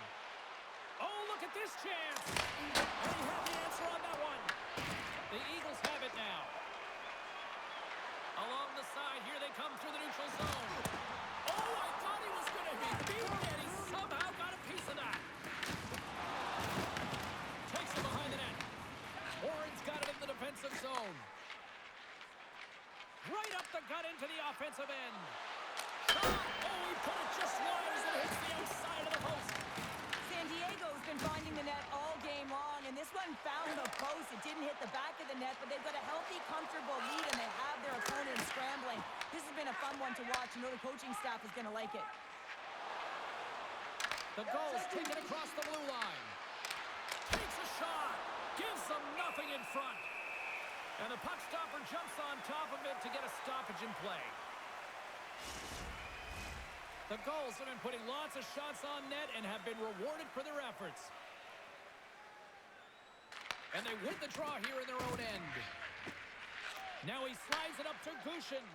Oh, look at this chance. And he had the answer on that one. The Eagles have it now. Along the side, here they come through the neutral zone. Oh, I thought he was going to be beaten, and he somehow got a piece of that. Takes it behind the net. Warren's got it in the defensive zone. Right up the gut into the offensive end. Shot. Oh, he put it just wide as it hits the outside of the post. San Diego's been finding the net all game long, and this one found the post. It didn't hit the back of the net, but they've got a healthy, comfortable lead, and they have their opponent scrambling. This has been a fun one to watch. You know the coaching staff is going to like it. The Gulls take it across the blue line. Takes a shot. Gives them nothing in front. And the puck stopper jumps on top of it to get a stoppage in play. The Gulls have been putting lots of shots on net and have been rewarded for their efforts. And they win the draw here in their own end. Now he slides it up to Gushin.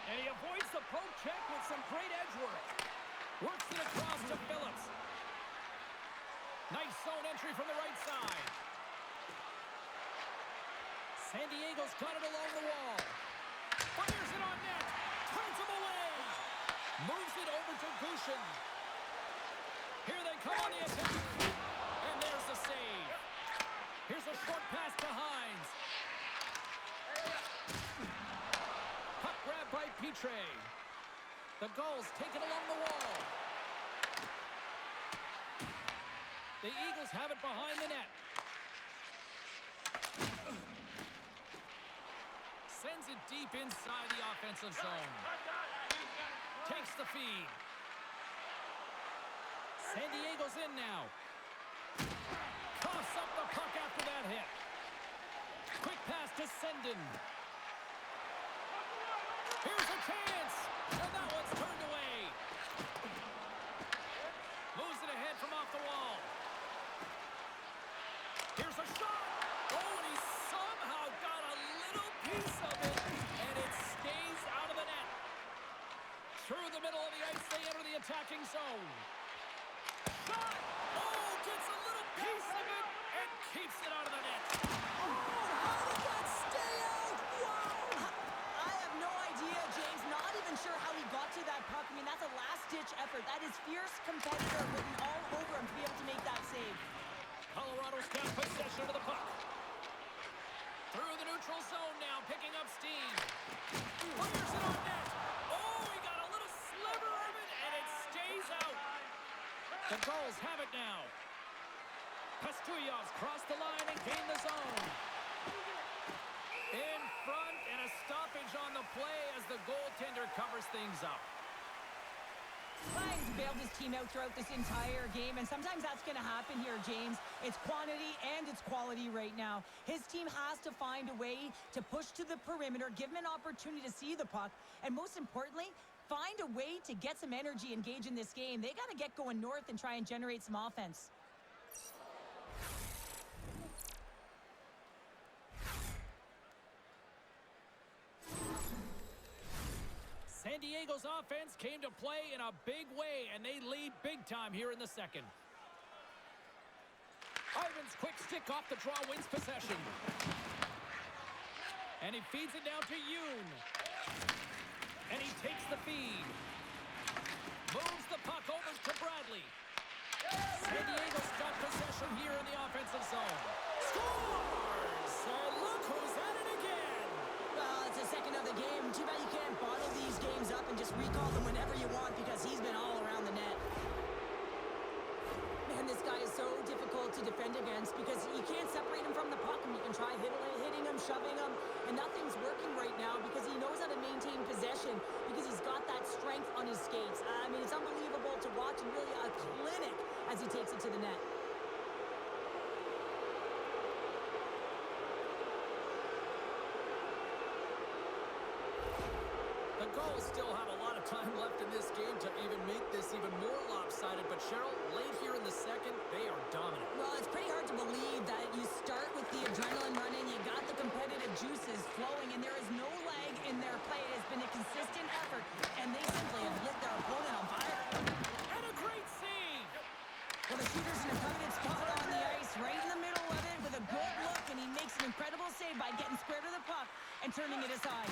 And he avoids the poke check with some great edge work. Works it across to Phillips. Nice zone entry from the right side. San Diego's got it along the wall. Fires it on net. Turns him away. Moves it over to Gushin. Here they come on the attack. And there's the save. Here's a short pass to Hines. Puck grab by Petre. The Gulls take it along the wall. The Eagles have it behind the net. Sends it deep inside the offensive zone. Takes the feed. San Diego's in now. Coughs up the puck after that hit. Quick pass to Sendin. Here's a chance. And that one's turned away. Moves it ahead from off the wall. Here's a shot. Oh, and he somehow got a little piece of it. And it stays out of the net. Through the middle of the ice, they enter the attacking zone. Shot! Oh, gets a little piece of it and keeps it out of the net. Oh, how did that stay out? Wow! I have no idea, James. Not even sure how he got to that puck. I mean, that's a last-ditch effort. That is fierce competitor written all over him to be able to make that save. Colorado's got possession of the puck. Through the neutral zone now, picking up steam. Fires it on net. Oh, he got a little sliver of it, and it stays out. The Gulls have it now. Pastuyov's crossed the line and gained the zone. In front, and a stoppage on the play as the goaltender covers things up. Lang's bailed his team out throughout this entire game, and sometimes that's going to happen here, James. It's quantity and it's quality right now. His team has to find a way to push to the perimeter, give him an opportunity to see the puck, and most importantly, find a way to get some energy engaged in this game. They got to get going north and try and generate some offense. San Diego's offense came to play in a big way, and they lead big time here in the second. Ivan's quick stick off the draw wins possession. And he feeds it down to Yoon. And he takes the feed. Moves the puck over to Bradley. San Diego's got possession here in the offensive zone. Scores! And look who's at it again! Well, it's a second Too bad you can't bottle these games up and just recall them whenever you want because he's been all around the net. Man, this guy is so difficult to defend against because you can't separate him from the puck, and you can try hitting him, shoving him, and nothing's working right now because he knows how to maintain possession because he's got that strength on his skates. I mean, it's unbelievable to watch and really a clinic as he takes it to the net. The Gulls still have a lot of time left in this game to even make this even more lopsided. But, Cheryl, late here in the second, they are dominant. Well, it's pretty hard to believe that you start with the adrenaline running, you got the competitive juices flowing, and there is no lag in their play. It has been a consistent effort, and they simply have lit their opponent on fire. And a great save! Well, the shooter's in a coveted spot on the ice, right in the middle of it with a good look, and he makes an incredible save by getting square to the puck and turning it aside.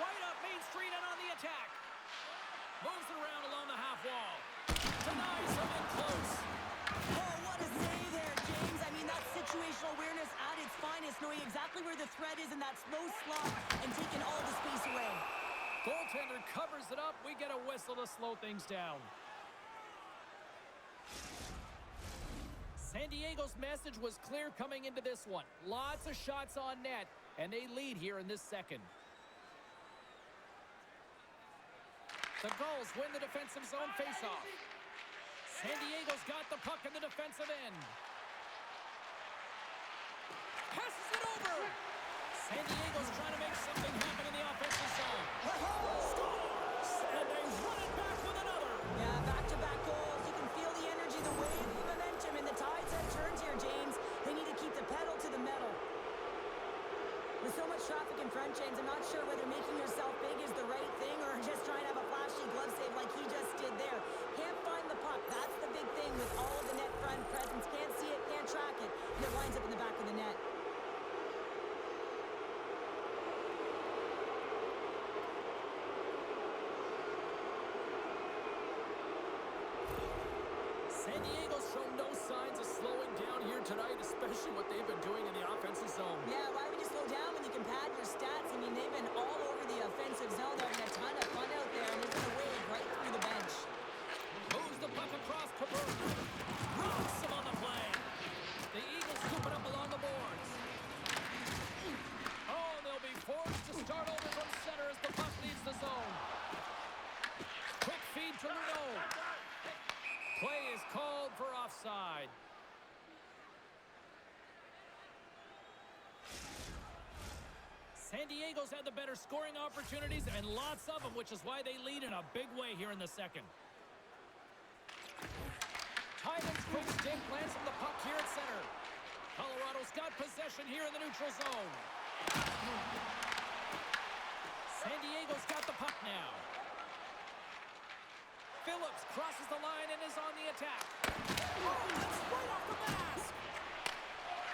Right up Main Street and on the attack. Moves it around along the half wall. Denies him in close. Oh, what a save there, James. I mean, that's situational awareness at its finest, knowing exactly where the threat is in that slow slot and taking all the space away. Goaltender covers it up. We get a whistle to slow things down. San Diego's message was clear coming into this one. Lots of shots on net, and they lead here in this second. The Gulls win the defensive zone faceoff. San Diego's got the puck in the defensive end. Passes it over. San Diego's trying to make something happen in the offensive zone. Scores! And they run it back with another. Yeah, back-to-back goals. You can feel the energy, the wave, the momentum, and the tides have turned here, James. They need to keep the pedal to the metal. With so much traffic in front, James, I'm not sure whether making yourself big is the right thing or just trying to have a flashy glove save like he just did there. Can't find the puck. That's the big thing with all of the net front presence. Can't see it, can't track it, and it winds up in the back of the net. San Diego's shown no signs of slowing down here tonight, especially what they've been doing in the offensive zone. Yeah, why would you slow down when you can pad your stats? I mean, they've been all over the offensive zone. They're having a ton of fun out there, and they're going to wave right through the bench. Moves the puck across to Burke. Rocks him on the play. The Eagles scoop it up along the boards. Oh, they'll be forced to start over from center as the puck leaves the zone. Quick feed to Luneau. Play is called for offside. San Diego's had the better scoring opportunities and lots of them, which is why they lead in a big way here in the second. Tyden's quick stick lands from the puck here at center. Colorado's got possession here in the neutral zone. San Diego's got the puck now. Phillips crosses the line and is on the attack. Oh, that's right off the mask.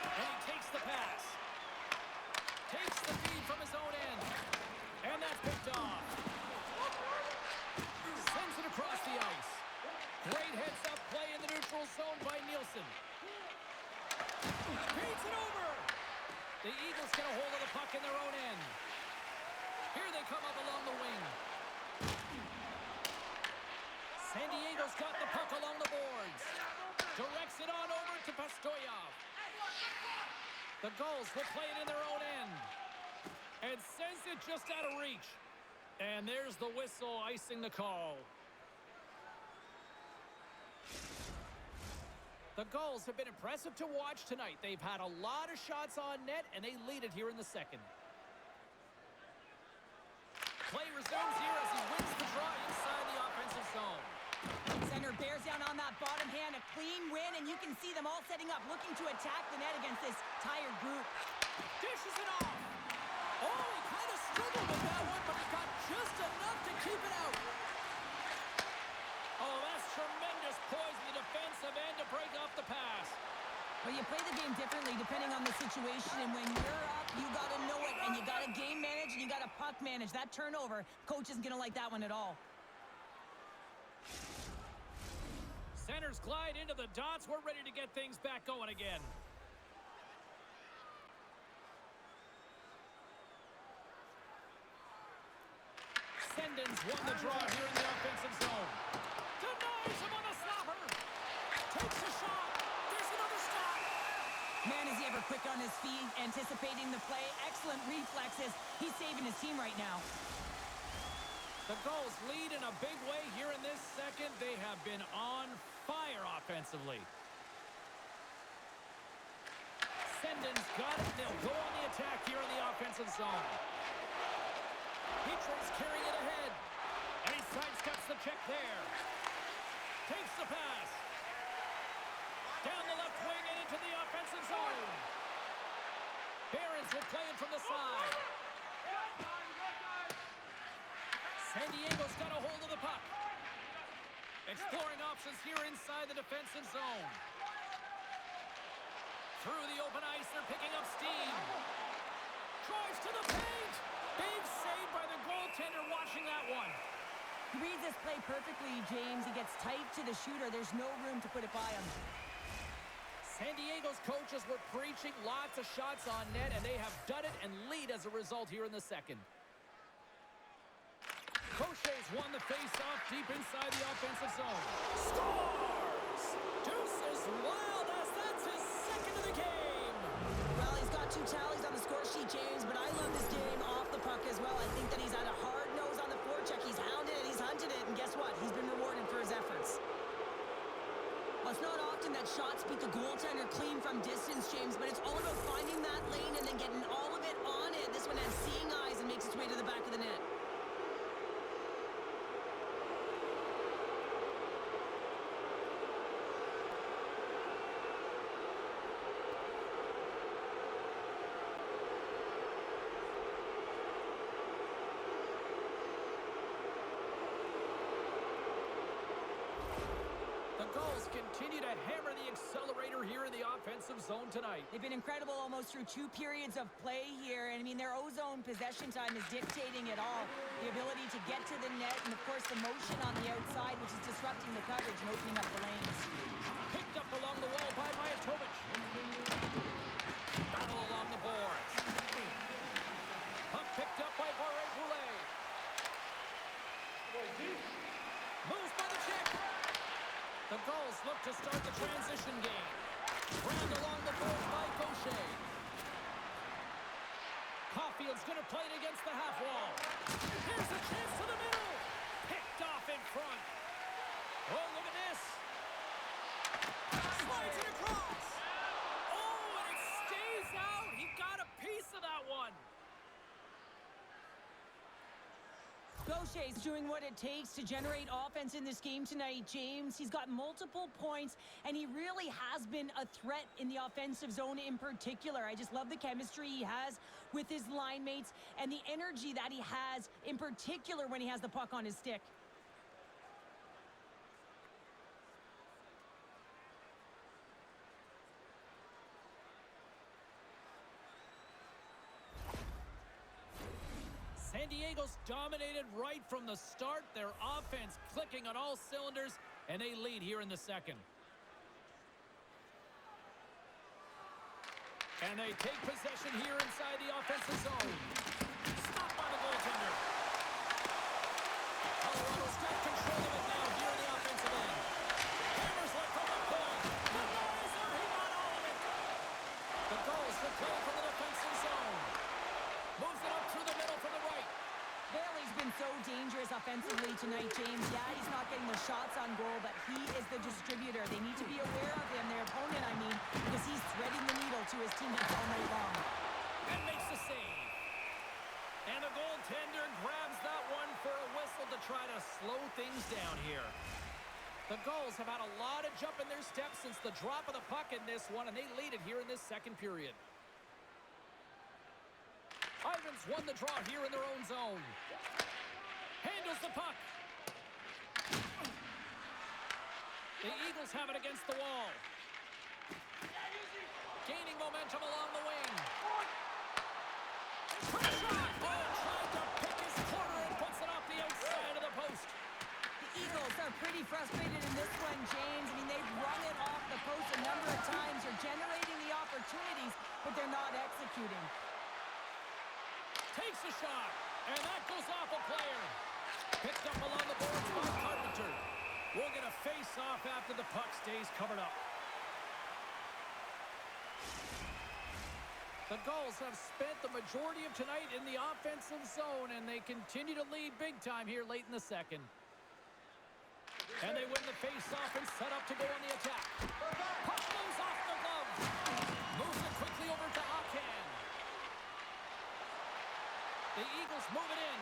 And he takes the pass. Takes the feed from his own end. And that's picked off. Sends it across the ice. Great heads-up play in the neutral zone by Nielsen. Beats it over. The Eagles get a hold of the puck in their own end. Here they come up along the wing. San Diego's got the puck along the boards. Directs it on over to Pastoyov. The Gulls will play it in their own end. And sends it just out of reach. And there's the whistle icing the call. The Gulls have been impressive to watch tonight. They've had a lot of shots on net, and they lead it here in the second. Play resumes here as he wins the draw inside the offensive zone. Center bears down on that bottom hand, a clean win, and you can see them all setting up, looking to attack the net against this tired group. Dishes it off. Oh, he kind of struggled with that one, but he got just enough to keep it out. Oh, that's tremendous poise in the defensive end to break off the pass. Well, you play the game differently depending on the situation, and when you're up, you got to know it, and you got to game manage, and you got to puck manage. That turnover, coach isn't going to like that one at all. Centers glide into the dots. We're ready to get things back going again. Ravens won the draw here in the offensive zone. Denies him on the slapper. Takes a shot. There's another stop. Man, is he ever quick on his feet, anticipating the play. Excellent reflexes. He's saving his team right now. The Gulls lead in a big way here in this second. They have been on fire offensively. Sendon's got it. They'll go on the attack here in the offensive zone. Petrie's carrying it ahead. And he sidesteps the check there. Takes the pass. Down the left wing and into the offensive zone. Barons will play it from the side. San Diego's got a hold of the puck. Exploring options here inside the defensive zone. Through the open ice, they're picking up steam. Drives to the paint. Big save by the goaltender watching that one. He reads this play perfectly, James. He gets tight to the shooter. There's no room to put it by him. San Diego's coaches were preaching lots of shots on net, and they have done it and lead as a result here in the second. Crochet's won the face-off deep inside the offensive zone. Scores! Deuces Wildest, that's his second of the game. Well, he's got 2 tallies on the score sheet, James, but I love this game off the puck as well. I think that he's had a hard nose on the forecheck. He's hounded it, he's hunted it, and guess what? He's been rewarded for his efforts. Well, it's not often that shots beat the goaltender clean from distance, James, but it's all about finding that lane and then getting all of it on it. This one has seeing eyes and makes its way to the back of the net. Gulls continue to hammer the accelerator here in the offensive zone tonight. They've been incredible almost through 2 periods of play here. And, I mean, their O-zone possession time is dictating it all. The ability to get to the net and, of course, the motion on the outside, which is disrupting the coverage and opening up the lanes. Picked up along the wall by Mijatovic. Battle along the boards. Puck picked up by Barré-Boulet. Moves by the check. The Gulls look to start the transition game. Round along the board by Gaucher. Caulfield's going to play it against the half wall. Here's a chance to the middle. Picked off in front. Oh, look at this. Slides it across. Oh, and it stays out. He got a piece of that one. Gaucher's doing what it takes to generate offense in this game tonight, James. He's got multiple points, and he really has been a threat in the offensive zone in particular. I just love the chemistry he has with his line mates and the energy that he has in particular when he has the puck on his stick. San Diego's dominated right from the start. Their offense clicking on all cylinders, and they lead here in the second. And they take possession here inside the offensive zone. Stopped by the goaltender. Colorado's got control of it now here in the offensive end. Hammers left from the point. The Noiser, he got all of it. The Gulls will play from the defensive zone. Moves it up through the middle from the right. Bailey's been so dangerous offensively tonight, James. Yeah, he's not getting the shots on goal, but he is the distributor. They need to be aware of him, their opponent, I mean, because he's threading the needle to his teammates all night long. And makes the save. And the goaltender grabs that one for a whistle to try to slow things down here. The Gulls have had a lot of jump in their steps since the drop of the puck in this one, and they lead it here in this second period. Ivans won the draw here in their own zone. Handles the puck. The Eagles have it against the wall. Gaining momentum along the wing. Shot! Oh, tried to pick his corner and puts it off the outside of the post. The Eagles are pretty frustrated in this one, James. I mean, they've run it off the post a number of times. They're generating the opportunities, but they're not executing. Takes a shot, and that goes off a player. Picked after the puck stays covered up. The Gulls have spent the majority of tonight in the offensive zone, and they continue to lead big time here late in the second. And they win the face-off and set up to go on the attack. Puck moves off the glove. Moves it quickly over to Akan. The Eagles move it in.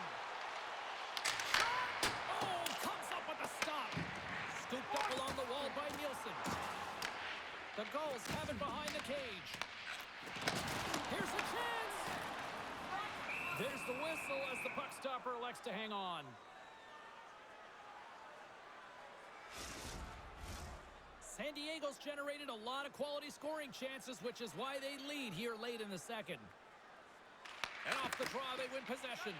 Oh, comes up with a stop. Scooped up along the wall by Nielsen. The Gulls have it behind the cage. Here's a chance. There's the whistle as the puck stopper elects to hang on. San Diego's generated a lot of quality scoring chances, which is why they lead here late in the second. And off the draw, they win possession.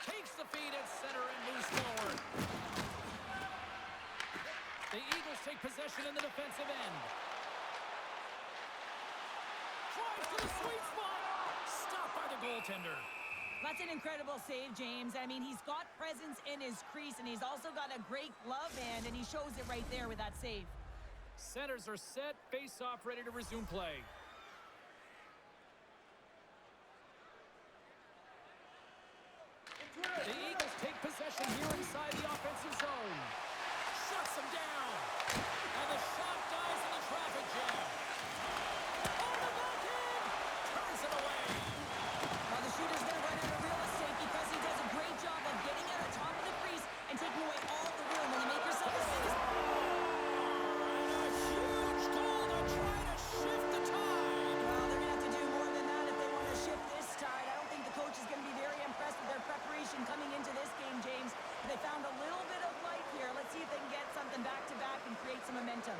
Takes the feed at center and moves forward. The Eagles take possession in the defensive end. Drives to the sweet spot. Stopped by the goaltender. That's an incredible save, James. I mean, he's got presence in his crease, and he's also got a great glove hand, and he shows it right there with that save. Centers are set, face-off ready to resume play. The Eagles take possession here inside the offensive zone. Shuts them down. And the shot dies in the traffic jam. On the backhand! Turns it away. Well, the shooter's going to run out of real estate because he does a great job of getting out of top of the crease and taking away all the room. When you make yourself a big... And a huge goal to try to shift the tide. Well, they're going to have to do more than that if they want to shift this tide. I don't think the coach is going to be very impressed with their preparation coming into this game, James. They found a little bit of life here. Let's see if they can get something back-to-back and create some momentum.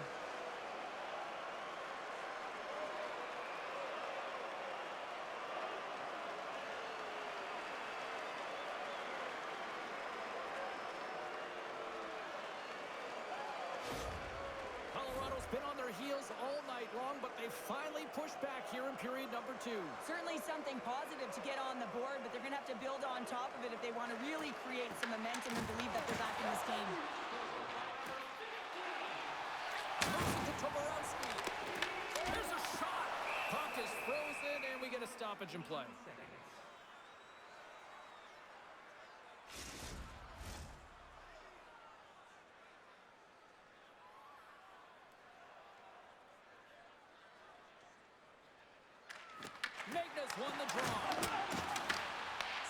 Colorado's been on their heels all night long, but they finally pushed back here in period number 2. Certainly something positive to get on the board, but they're going to have to build on top of it if they want to really create some momentum and believe that they're back in this game. Moves it to Toborowski. There's a shot. Puck is frozen, and we get a stoppage in play. Magna's won the draw.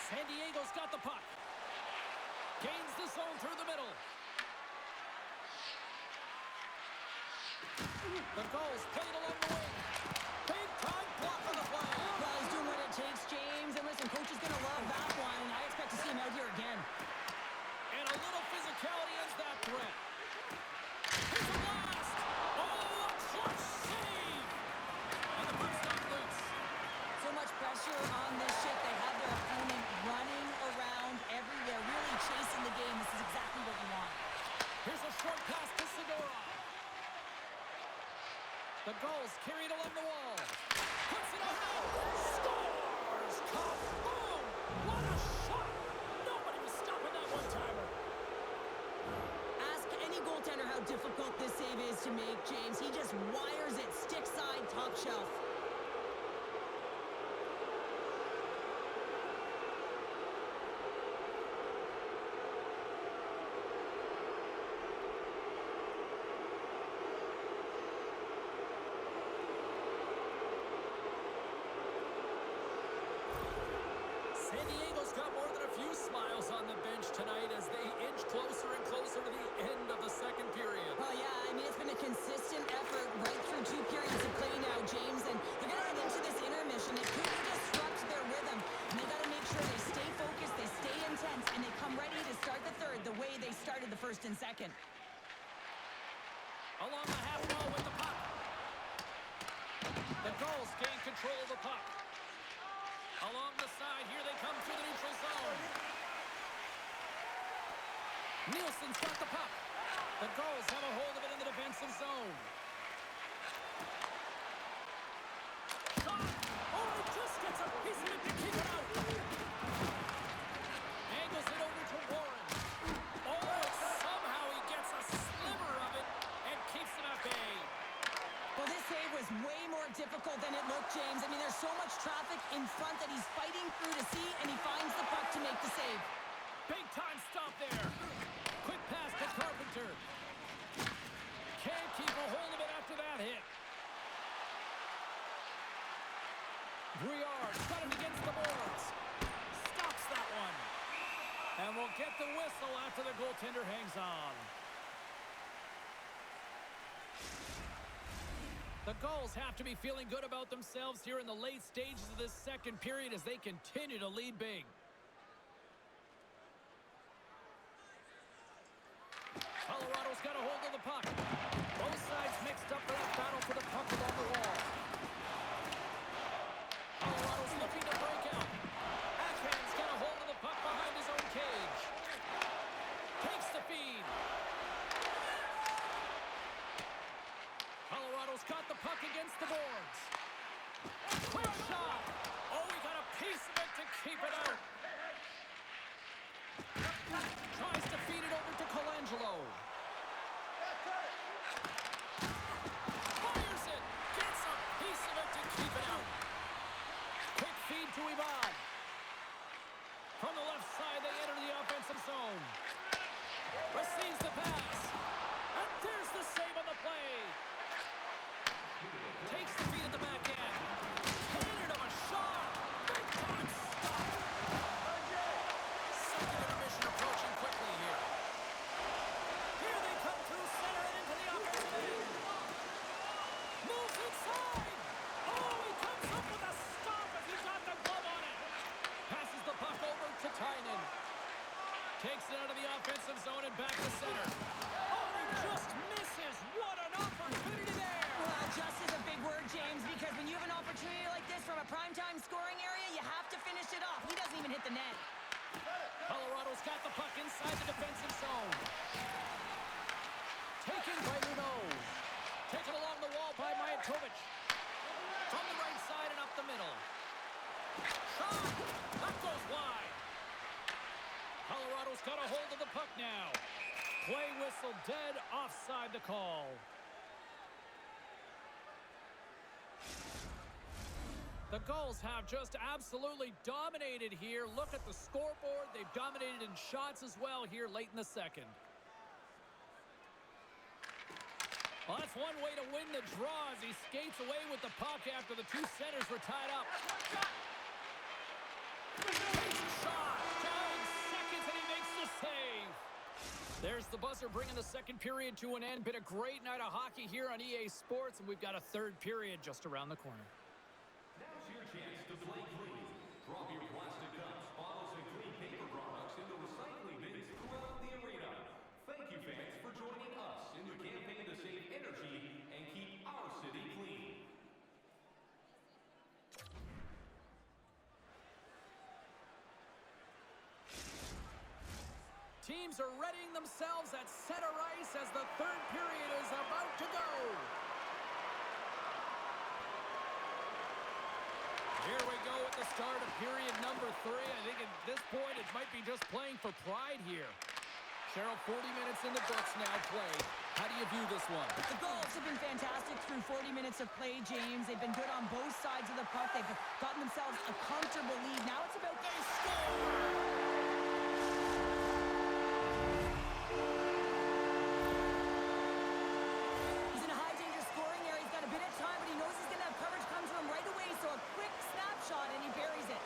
San Diego's got the puck. Gains the zone through the middle. The Gulls played along the wing. Big time block on the play. Well, he's doing what it takes, James. And listen, coach is going to love that one, and I expect to see him out here again. And a little physicality ends that threat. Here's a blast. Oh, a clutch save. And the puck's not loose. So much pressure on this shift. They have their opponent running around everywhere, really chasing the game. This is exactly what you want. Here's a short pass to Segura. The Gulls carried along the wall. Puts it on net. Scores! Kaboom! What a shot! Nobody was stopping that one-timer. Ask any goaltender how difficult this save is to make, James. He just wires it stick side, top shelf. San Diego's got more than a few smiles on the bench tonight as they inch closer and closer to the end of the second period. Well, yeah, I mean, it's been a consistent effort right through 2 periods of play now, James, and they're going to head into this intermission. It could disrupt their rhythm, and they got to make sure they stay focused, they stay intense, and they come ready to start the third the way they started the first and second. Along the half wall with the puck. The Gulls gain control of the puck. Along the side, here they come through the neutral zone. Nielsen's got the puck. The Gulls have a hold of it in the defensive zone. Shot! Oh, it just gets a piece of it to keep it out. Angles it over to Warren. Oh, somehow he in front that he's fighting through to see, and he finds the puck to make the save. Big time stop there. Quick pass to Carpenter. Can't keep a hold of it after that hit. Briard got him against the boards. Stops that one. And we'll get the whistle after the goaltender hangs on. The Gulls have to be feeling good about themselves here in the late stages of this second period as they continue to lead big. Colorado's got a hold of the puck. Both sides mixed up for that battle for the puck along the wall. Colorado's looking to break out. Atkins got a hold of the puck behind his own cage. Takes the feed. Colorado's got the puck against the boards. Quick shot. Oh, he got a piece of it to keep it out. Tries to feed it over to Colangelo. Fires it. Gets a piece of it to keep it out. Quick feed to Ivan. From the left side, they enter the offensive zone. Receives the pass. And there's the save on the play. Takes the feed at the back end. Handed him a shot. Big time stop. Second intermission approaching quickly here. Here they come through center and into the offensive end. Moves inside. Oh, he comes up with a stop as he's got the glove on it. Passes the puck over to Tynan. Takes it out of the offensive zone and back to center. Oh, he just misses. What an opportunity there. Well, just is a big word, James, because when you have an opportunity like this from a primetime scoring area, you have to finish it off. He doesn't even hit the net. Colorado's got the puck inside the defensive zone. Taken by Luneau. Taken along the wall by Mijatovic. From the right side and up the middle. Shot! That goes wide. Colorado's got a hold of the puck now. Play whistle dead, offside the call. The Gulls have just absolutely dominated here. Look at the scoreboard. They've dominated in shots as well here late in the second. Well, that's one way to win the draw as he skates away with the puck after the two centers were tied up. Takes a shot. Down seconds and he makes the save. There's the buzzer bringing the second period to an end. Been a great night of hockey here on EA Sports, and we've got a third period just around the corner. Now's your chance to play clean. Drop your plastic cups, bottles, and clean paper products into recycling bins throughout the arena. Thank you, fans, for joining us in the campaign to save energy and keep our city clean. Teams are readying themselves at center ice as the third period is about to go. Here we go at the start of period number 3. I think at this point it might be just playing for pride here. Cheryl, 40 minutes in the books now played. How do you view this one? The Gulls have been fantastic through 40 minutes of play, James. They've been good on both sides of the puck. They've gotten themselves a comfortable lead. Now it's about they score. He's in a high danger scoring area. He's got a bit of time, but he knows he's going to have coverage come to him right away. So a quick snapshot and he buries it.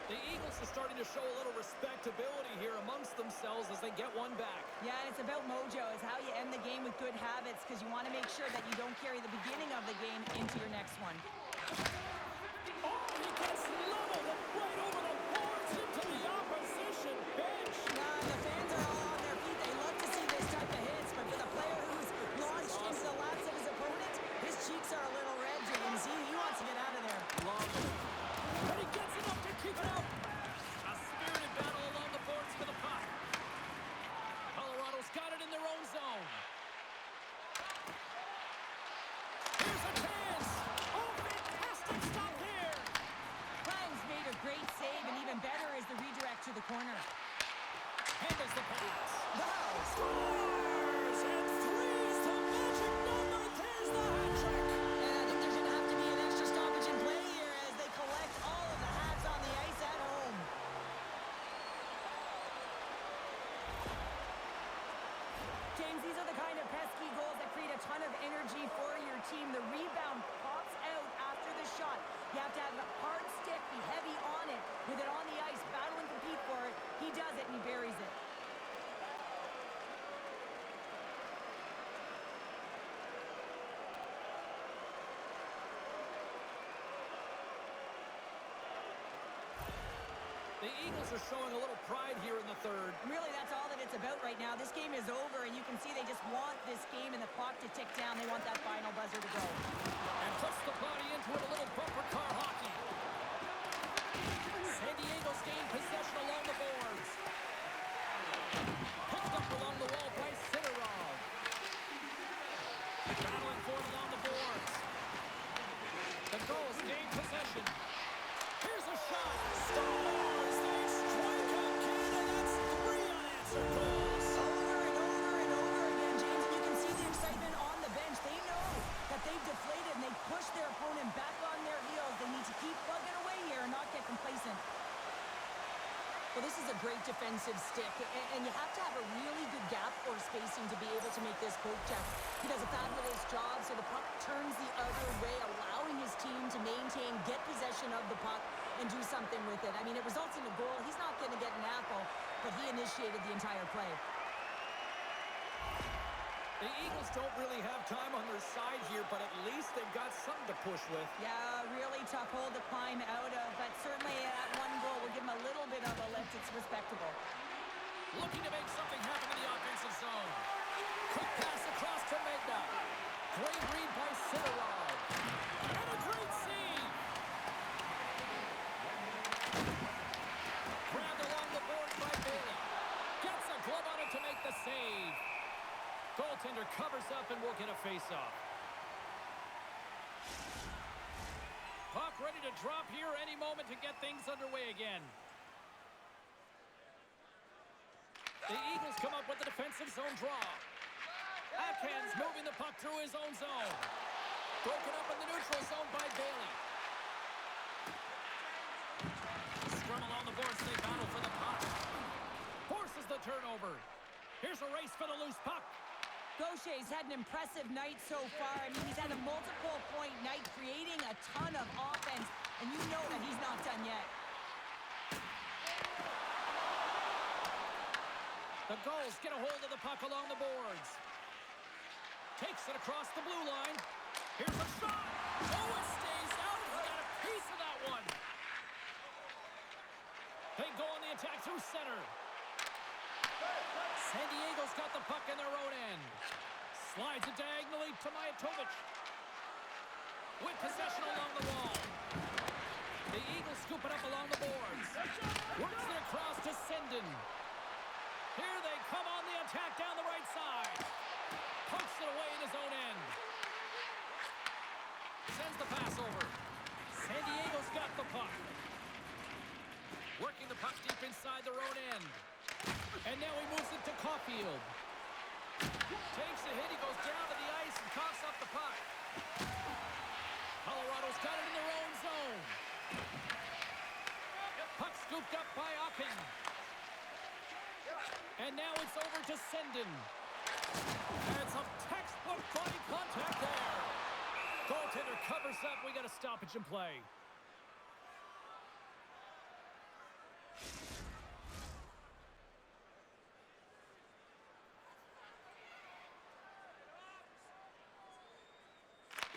The Eagles are starting to show a little respectability here amongst themselves as they get one back. Yeah, and it's about mojo. It's how you end the game with good habits because you want to make sure that you don't carry the beginning of the game into your next one. Oh, he gets leveled right over the boards into the opposition bench. Yeah, and the fans are all on their feet. They love to see this type of hits, but for the player who's launched into the laps of his opponent, his cheeks are a little red, James. He wants to get out of there. Love it. And he gets enough to keep it out. A spirited battle along the boards for the puck. Colorado's got it in their own zone. Here's a chance. Offense team, the rebound pops out after the shot. You have to have a hard stick, be heavy on it, with it on the ice, battle and compete for it. He does it, and he buries it. The Eagles are showing a little pride here in the third. Really, that's all that it's about right now. This game is over, and you can see they just want this game and the clock to tick down. They want that final buzzer to go. And puts the body into it, a little bumper car hockey. San Diego's gained possession along the boards. Picked up along the wall by Sidorov. Battling for it along the boards. The Gulls gain possession. Here's a shot. Scores! They strike out Canada. That's 3 unanswered goals. Over and over and over again, James, and you can see the excitement on the bench. They know that they've deflated and they push their opponent back on their heels. They need to keep plugging away here and not get complacent. Well, this is a great defensive stick, and you have to have a really good gap or spacing to be able to make this poke check. He does a fabulous job, so the puck turns the other way, allowing his team to maintain, get possession of the puck, and do something with it. I mean, it results in a goal. He's not going to get an apple, but he initiated the entire play. The Eagles don't really have time on their side here, but at least they've got something to push with. Yeah, really tough hole to climb out of, but certainly that one goal will give him a little bit of a lift. It's respectable. Looking to make something happen in the offensive zone. Quick pass across to Magna. Great read by Sidorov. And a great save. Grabbed along the boards by Bailey. Gets a glove on it to make the save. Goaltender covers up and will get a face-off. Puck ready to drop here any moment to get things underway again. The Eagles come up with the defensive zone draw. Atkins moving the puck through his own zone. Broken up in the neutral zone by Bailey. Scrum along the boards, they battle for the puck. Forces the turnover. Here's a race for the loose puck. Gaucher's had an impressive night so far. I mean, he's had a multiple-point night, creating a ton of offense, and you know that he's not done yet. The Gulls get a hold of the puck along the boards. Takes it across the blue line. Here's a shot. Oh, it stays out. He got a piece of that one. They go on the attack through center. San Diego's got the puck in their own end. Slides it diagonally to Mijatovic. With possession along the wall. The Eagles scoop it up along the boards. Works it across to Sendin. Here they come on the attack down the right side. Pumps it away in his own end. Sends the pass over. San Diego's got the puck. Working the puck deep inside their own end. And now he moves it to Caulfield. Takes a hit, he goes down to the ice and coughs up the puck. Colorado's got it in their own zone. Puck scooped up by Ocken. And now it's over to Sendin. And some textbook body contact there. Goaltender covers up, we got a stoppage in play.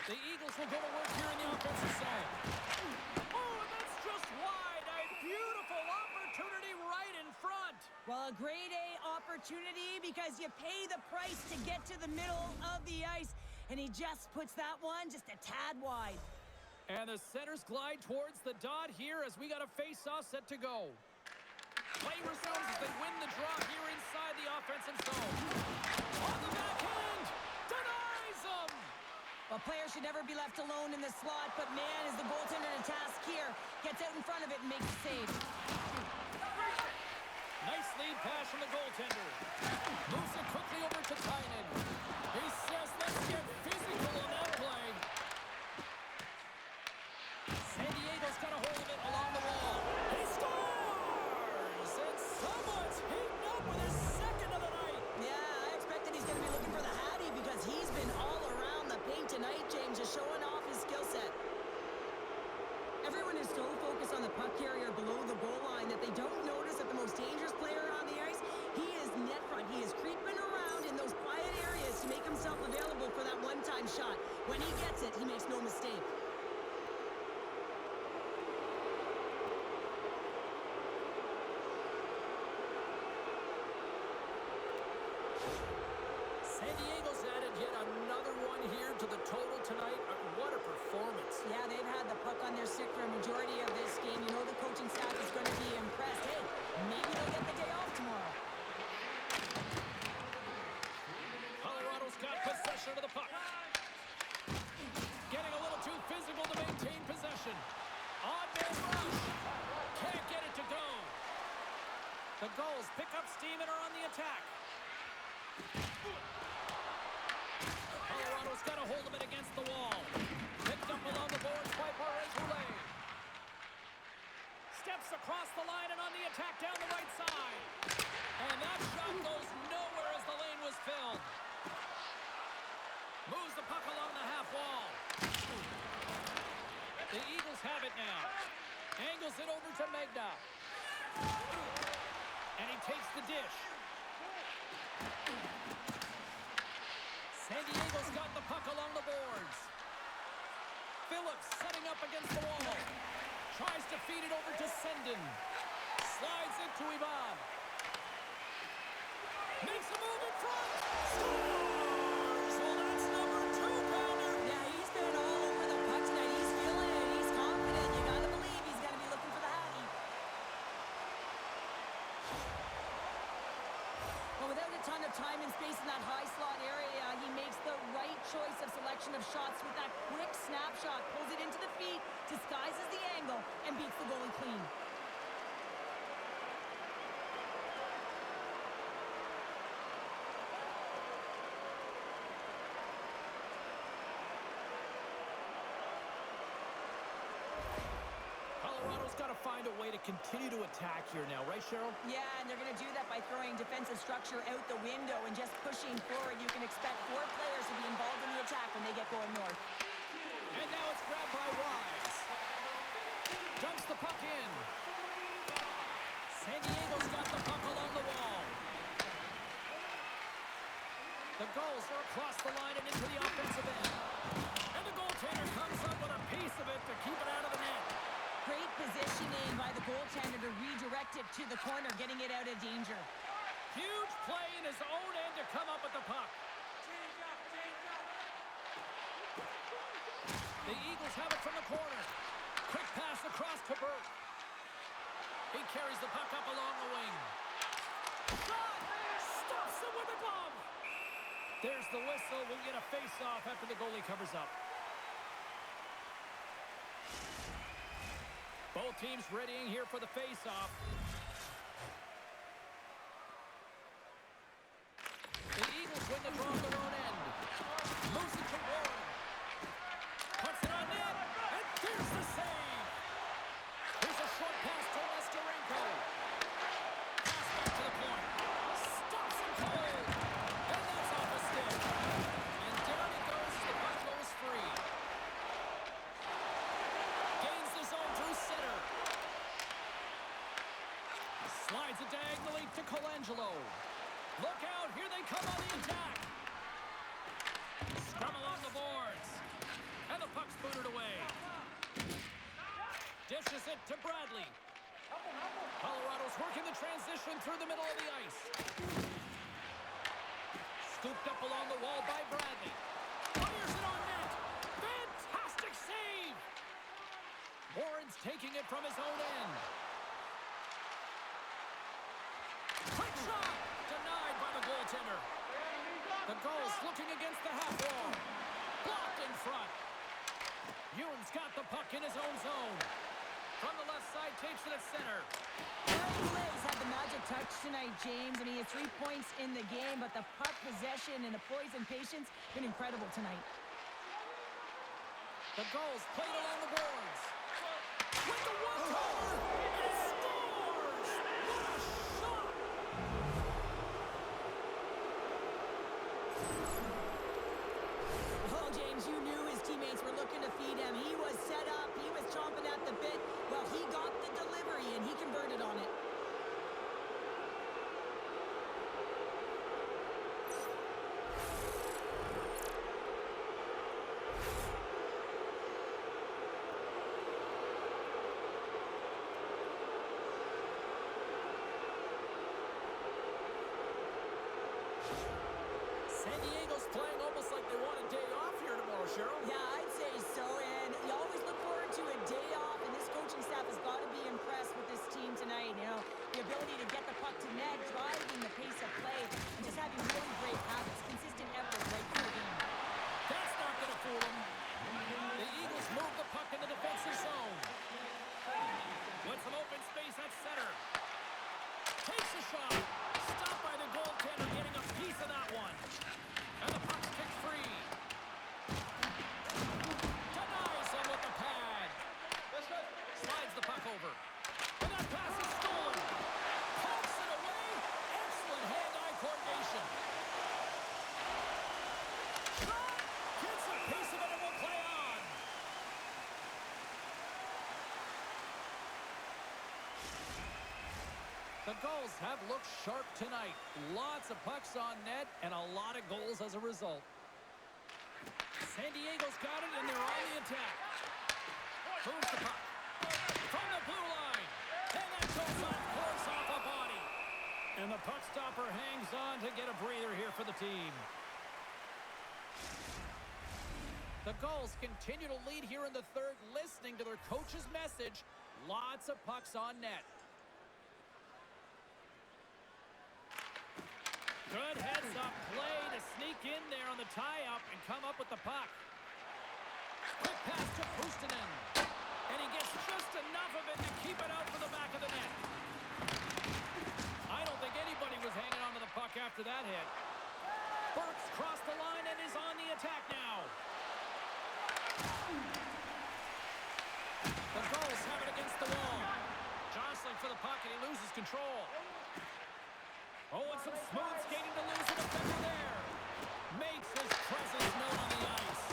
The Eagles will go to work here in the offensive zone. Oh, and that's just wide. A beautiful opportunity right in front. Well, a grade A opportunity because you pay the price to get to the middle of the ice. And he just puts that one just a tad wide. And the centers glide towards the dot here as we got a face-off set to go. Play resumes as they win the draw here inside the offensive zone. On the backhand, denies them. Well, players should never be left alone in the slot, but man, is the goaltender in a task here. Gets out in front of it and makes a save. Nice lead pass from the goaltender. Moves it quickly over to Tynan. He says, let's get physical on that play. San Diego's got a hold of it along the wall. He scores! And someone's heating up with his second of the night. Yeah, I expected he's going to be looking for the Hattie because he's been all around the paint tonight, James. time shot. When he gets it, he makes no mistake. San Diego's added yet another one here to the total tonight. What a performance. Yeah, they've had the puck on their stick for a majority of this game. You know the coaching staff is going to be impressed. Hey, maybe they'll get the day off tomorrow. Colorado's got possession of the puck. Getting a little too physical to maintain possession. On-man rush. Can't get it to go. The Gulls pick up steam and are on the attack. Colorado's got a hold of it against the wall. Picked up along the boards by Perez-Roulet. Steps across the line and on the attack down the right side. And that shot goes nowhere as the lane was filled. Moves the puck along the half wall. The Eagles have it now. Angles it over to Megna. And he takes the dish. San Diego's got the puck along the boards. Phillips setting up against the wall. Tries to feed it over to Sendin. Slides it to Ivan. Makes a move in front. Scores! Well, that's number 2-pounder. Yeah, he's been all over the puck tonight. He's feeling it. He's confident. You got to believe he's going to be looking for the Hattie. But without a ton of time and space in that high slot area, he makes the right choice of selection of shots with that quick snapshot. Pulls it into the feet, disguises the angle, and beats the goalie clean. Colorado's got to find a way to continue to attack here now, right, Cheryl? Yeah, and they're going to do that by throwing defensive structure out the window and just pushing forward. You can expect 4 players to be involved in the attack when they get going north. And now it's grabbed by Wise. Dumps the puck in. San Diego's got the puck along the wall. The Gulls are across the line and into the offensive end. And the goaltender comes up with a piece of it to keep it out of the net. Great positioning by the goaltender to redirect it to the corner, getting it out of danger. Huge play in his own end to come up with the puck. The Eagles have it from the corner. Quick pass across to Burke. He carries the puck up along the wing. Shot! Stuffs it with a glove. There's the whistle. We'll get a face-off after the goalie covers up. Both teams readying here for the face-off. The Eagles win the draw on their own end. Moves it to Warren. Puts it on net. And there's the save. Here's a short pass to Nestorenko. Pass back to the point. Stops him cold. And that's off a stick. And down he goes as the puck goes free. Gains the zone through center. Slides it diagonally to Colangelo. Look out, here they come on the attack. Scrum along the boards. And the puck's booted away. Dishes it to Bradley. Colorado's working the transition through the middle of the ice. Scooped up along the wall by Bradley. Fires it on net. Fantastic save. Warren's taking it from his own end. Quick shot! Denied by the goaltender. The Gulls looking against the half wall. Blocked in front. Ewan's got the puck in his own zone. From the left side, takes it at center. Perez-Roulet's had the magic touch tonight, James, and he has 3 points in the game, but the puck possession and the poise and patience been incredible tonight. The Gulls played along the boards. With the one-timer, and he scores! What a shot! Oh, James, you knew his teammates were looking to feed him. He was set up. He was chomping at the bit. Well, he got the delivery, and he converted on it. San Diego's playing almost like they want a day off here tomorrow, Cheryl. Yeah, I'd say so, and you always look forward to a day off, and this coaching staff has got to be impressed with this team tonight. You know, the ability to get the puck to net, driving the pace of play, and just having really great habits, consistent effort right through the game. That's not going to fool them. The Eagles move the puck in the defensive zone. With some open space at center. Takes a shot. Stopped by the goaltender, getting a piece of that one. And the puck's kicked free. Denies him with the pad. Slides the puck over. And that pass is stolen. Pokes it away. Excellent hand-eye coordination. Shot. Gets a piece of it and will play on. The Gulls have looked sharp tonight. Lots of pucks on net and a lot of goals as a result. San Diego's got it and they're on the attack. Moves the puck from the blue line. And that goes off course off a body. And the puck stopper hangs on to get a breather here for the team. The Gulls continue to lead here in the third, listening to their coach's message. Lots of pucks on net. Good heads-up play to sneak in there on the tie-up and come up with the puck. Quick pass to Puustinen. And he gets just enough of it to keep it out for the back of the net. I don't think anybody was hanging on to the puck after that hit. Burks crossed the line and is on the attack now. The Gulls have it against the wall. Jostling for the puck and he loses control. Oh, and some smooth skating to lose a defender there. Makes his presence known on the ice.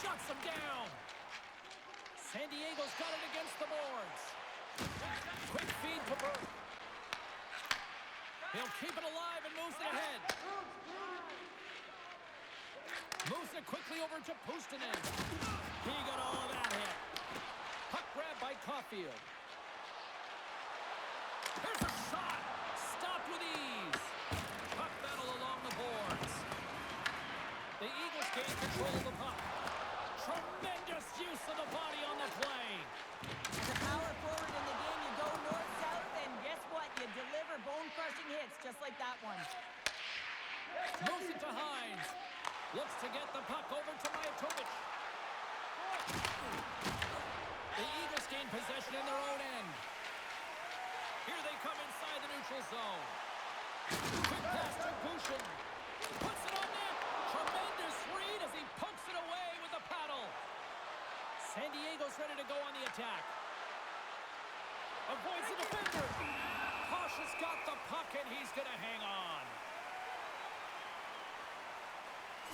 Shuts him down. San Diego's got it against the boards. Quick feed to Burke. He'll keep it alive and moves it ahead. Moves it quickly over to Puustinen. He got all of that hit. Puck grab by Caulfield. Here's a shot. Stopped with ease. Puck battle along the boards. The Eagles gain control of the puck. Tremendous use of the body on the play. As a power forward in the game, you go north-south, and guess what? You deliver bone-crushing hits just like that one. Moves it to Hines. Looks to get the puck over to Mijatovic. The Eagles gain possession in their own end. Here they come inside the neutral zone. Quick pass to Bouchon. Puts it on net. Tremendous read as he pokes it away with the paddle. San Diego's ready to go on the attack. Avoids the defender. Posh has got the puck and he's going to hang on.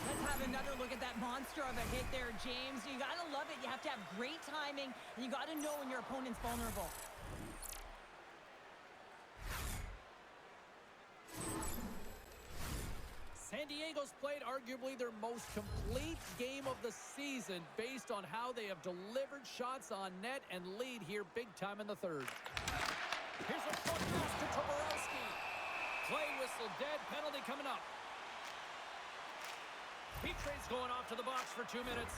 Let's have another look at that monster of a hit there, James. You got to love it. You have to have great timing, and you got to know when your opponent's vulnerable. San Diego's played arguably their most complete game of the season based on how they have delivered shots on net and lead here big time in the third. Here's a short pass to Toporowski. Play whistle dead, penalty coming up. Petre's going off to the box for 2 minutes.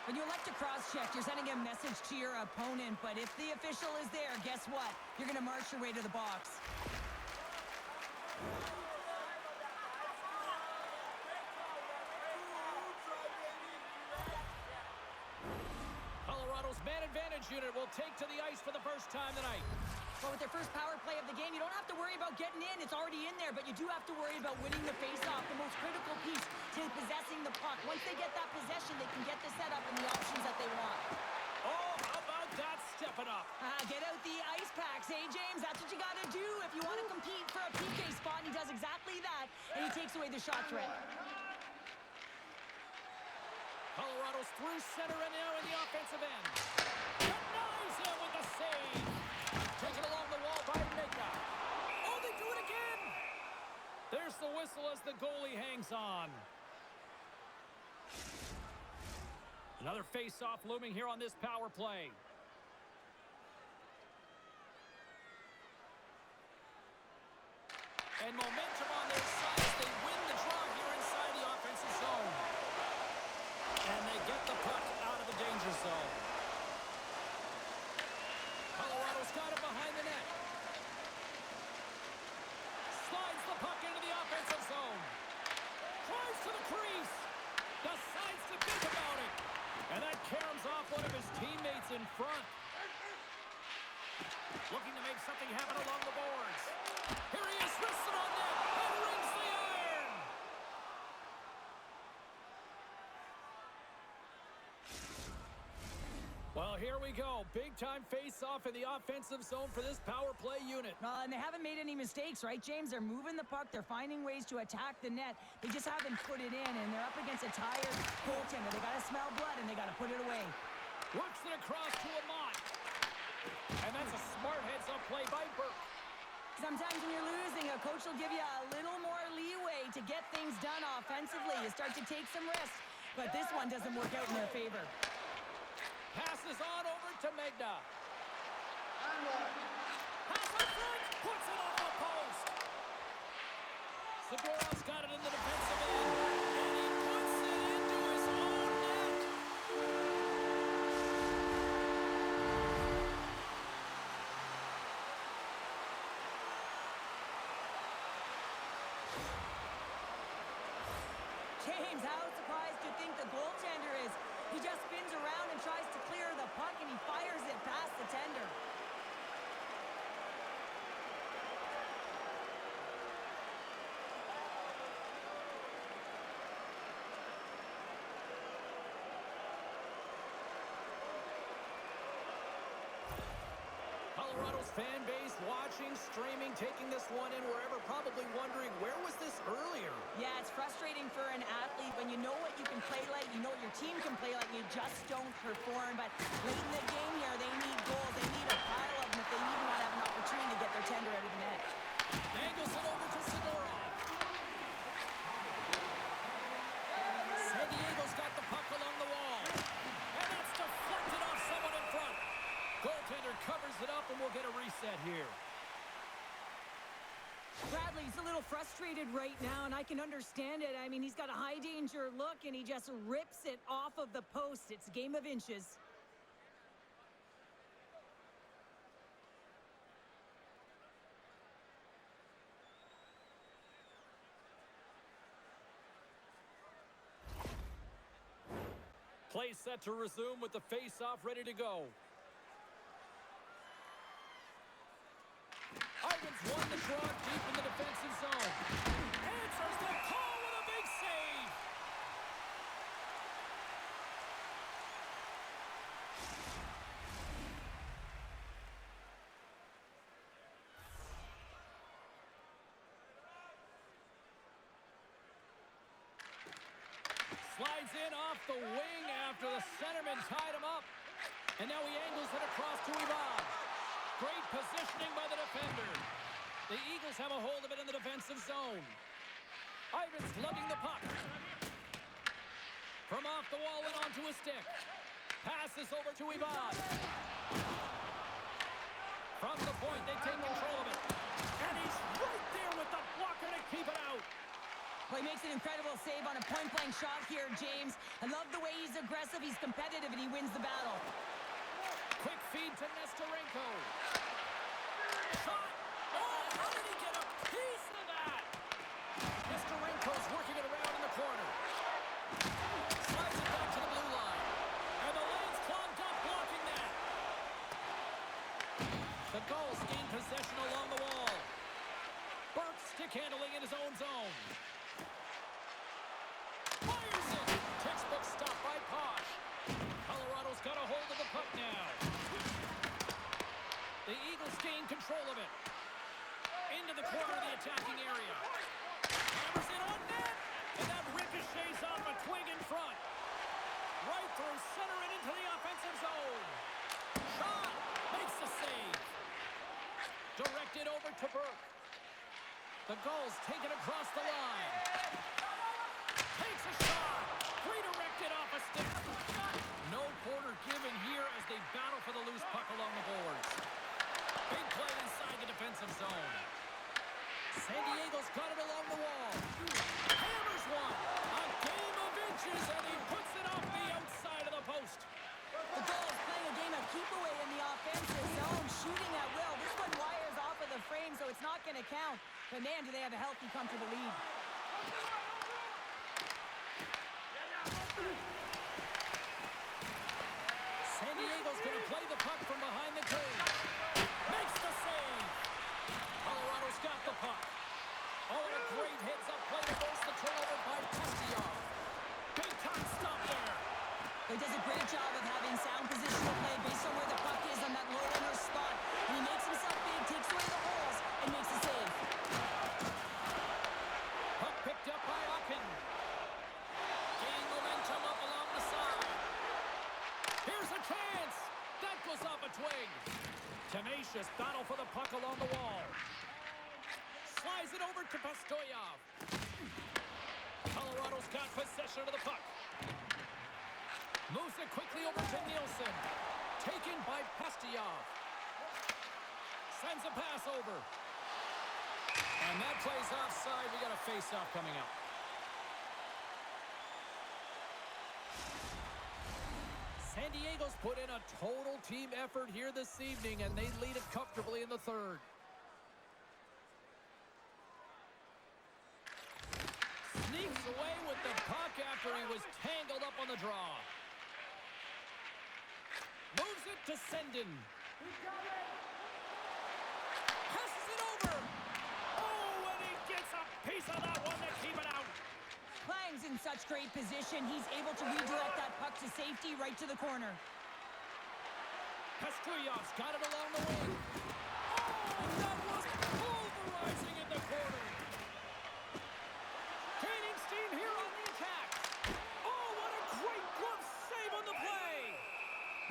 When you elect to cross-check, you're sending a message to your opponent, but if the official is there, guess what? You're going to march your way to the box. Colorado's man advantage unit will take to the ice for the first time tonight. Well, with their first power play of the game, you don't have to worry about getting in. It's already in there, but you do have to worry about winning the face-off, the most critical piece to possessing the puck. Once they get that possession, they can get the setup and the options that they want. Oh, how about that stepping up? Get out the ice packs, hey, James? That's what you got to do if you want to compete for a PK spot, and he does exactly that, and he takes away the shot threat. Colorado's through center and now in the offensive end. Denies him with the save. Taken along the wall by Mega. Oh, they do it again. There's the whistle as the goalie hangs on. Another face-off looming here on this power play. And momentum on their side as they win the draw here inside front. Looking to make something happen along the boards. Here he is, wrists it on net, and rings the iron. Well, here we go. Big-time face-off in the offensive zone for this power play unit. And they haven't made any mistakes, right, James? They're moving the puck. They're finding ways to attack the net. They just haven't put it in, and they're up against a tired goaltender. They got to smell blood, and they got to put it away. Works it across to Amott. And that's a smart heads-up play by Burke. Sometimes when you're losing, a coach will give you a little more leeway to get things done offensively. You start to take some risks, but this one doesn't work out in their favor. Passes on over to Megna. Pass in front, puts it off the post. Seguro's got it in the defensive end, and he puts it into his own net. James, how surprised do you think the goaltender is? He just spins around and tries to clear the puck, and he fires it past the tender. Colorado's fan base watching, streaming, taking this one in wherever, probably wondering, where was this earlier? Yeah, it's frustrating for an athlete when you know what you can play like, you know what your team can play like, and you just don't perform. But late in the game here, they need goals. They need a pile of them if they even want to have an opportunity to get their tender out of the net. Angles it over to Segura. San Diego's got the puck along the wall. And that's deflected off someone in front. Goaltender covers it up, and we'll get a reset here. Bradley's a little frustrated right now, and I can understand it. I mean, he's got a high-danger look, and he just rips it off of the post. It's a game of inches. Play set to resume with the face-off ready to go. Ivans won the draw deep in the defensive zone. Answers the call with a big save. Slides in off the wing after the centerman tied him up. And now he angles it across to Ivan. Great positioning by the defender. The Eagles have a hold of it in the defensive zone. Ivans lugging the puck. From off the wall and onto a stick. Passes over to Ivan. From the point, they take control of it. And he's right there with the blocker to keep it out. Well, he makes an incredible save on a point-blank shot here, James. I love the way he's aggressive, he's competitive, and he wins the battle. Quick feed to Nestorenko. Shot! Oh, how did he get a piece of that? Nestorenko's working it around in the corner. Slides it back to the blue line. And the lane's clogged up, blocking that. The Gulls gain possession along the wall. Burke stick handling in his own zone. Fires it! Textbook stop by Posh. Colorado's got a hold of the puck now. The Eagles gain control of it. Into the corner of the attacking area. Hammers it on net! And that ricochets off a twig in front. Right through center and into the offensive zone. Shot! Makes the save. Directed over to Burke. The Gulls take it across the line. Takes a shot. Redirected off a stick. No quarter given here as they battle for the loose puck along the boards. Big play inside the defensive zone. San Diego's got it along the wall. Hammers one. A game of inches, and he puts it off the outside of the post. The Gulls playing a game of keep away in the offensive zone, shooting at will. This one wires off of the frame, so it's not going to count. But man, do they have a healthy, comfortable lead. San Diego's going to play the the puck from behind the cage. Makes the save. Colorado's got the puck. Oh, and a great heads-up play to force the turnover by Pastillon. Big-time stop there. He does a great job of having sound positional play based on where the puck is on that low runner spot. And he makes himself big, takes away the holes, and makes a save. Puck picked up by Ocken. Gain momentum up along the side. Here's a chance. That goes off a twig. Tenacious battle for the puck along the wall. Slides it over to Pastoyov. Colorado's got possession of the puck. Moves it quickly over to Nielsen. Taken by Pastillon. Sends a pass over. And that plays offside. We got a face-off coming up. San Diego's put in a total team effort here this evening, and they lead it comfortably in the third. Sneaks away with the puck after he was tangled up on the draw. Moves it to Sendin. Passes it over. Oh, and he gets a piece of that one to keep it out. Klang's in such great position. He's able to redirect that puck to safety right to the corner. Pastruyov's got it along the wing. Oh, that was pulverizing in the corner. Gaining steam here on the attack. Oh, what a great glove save on the play.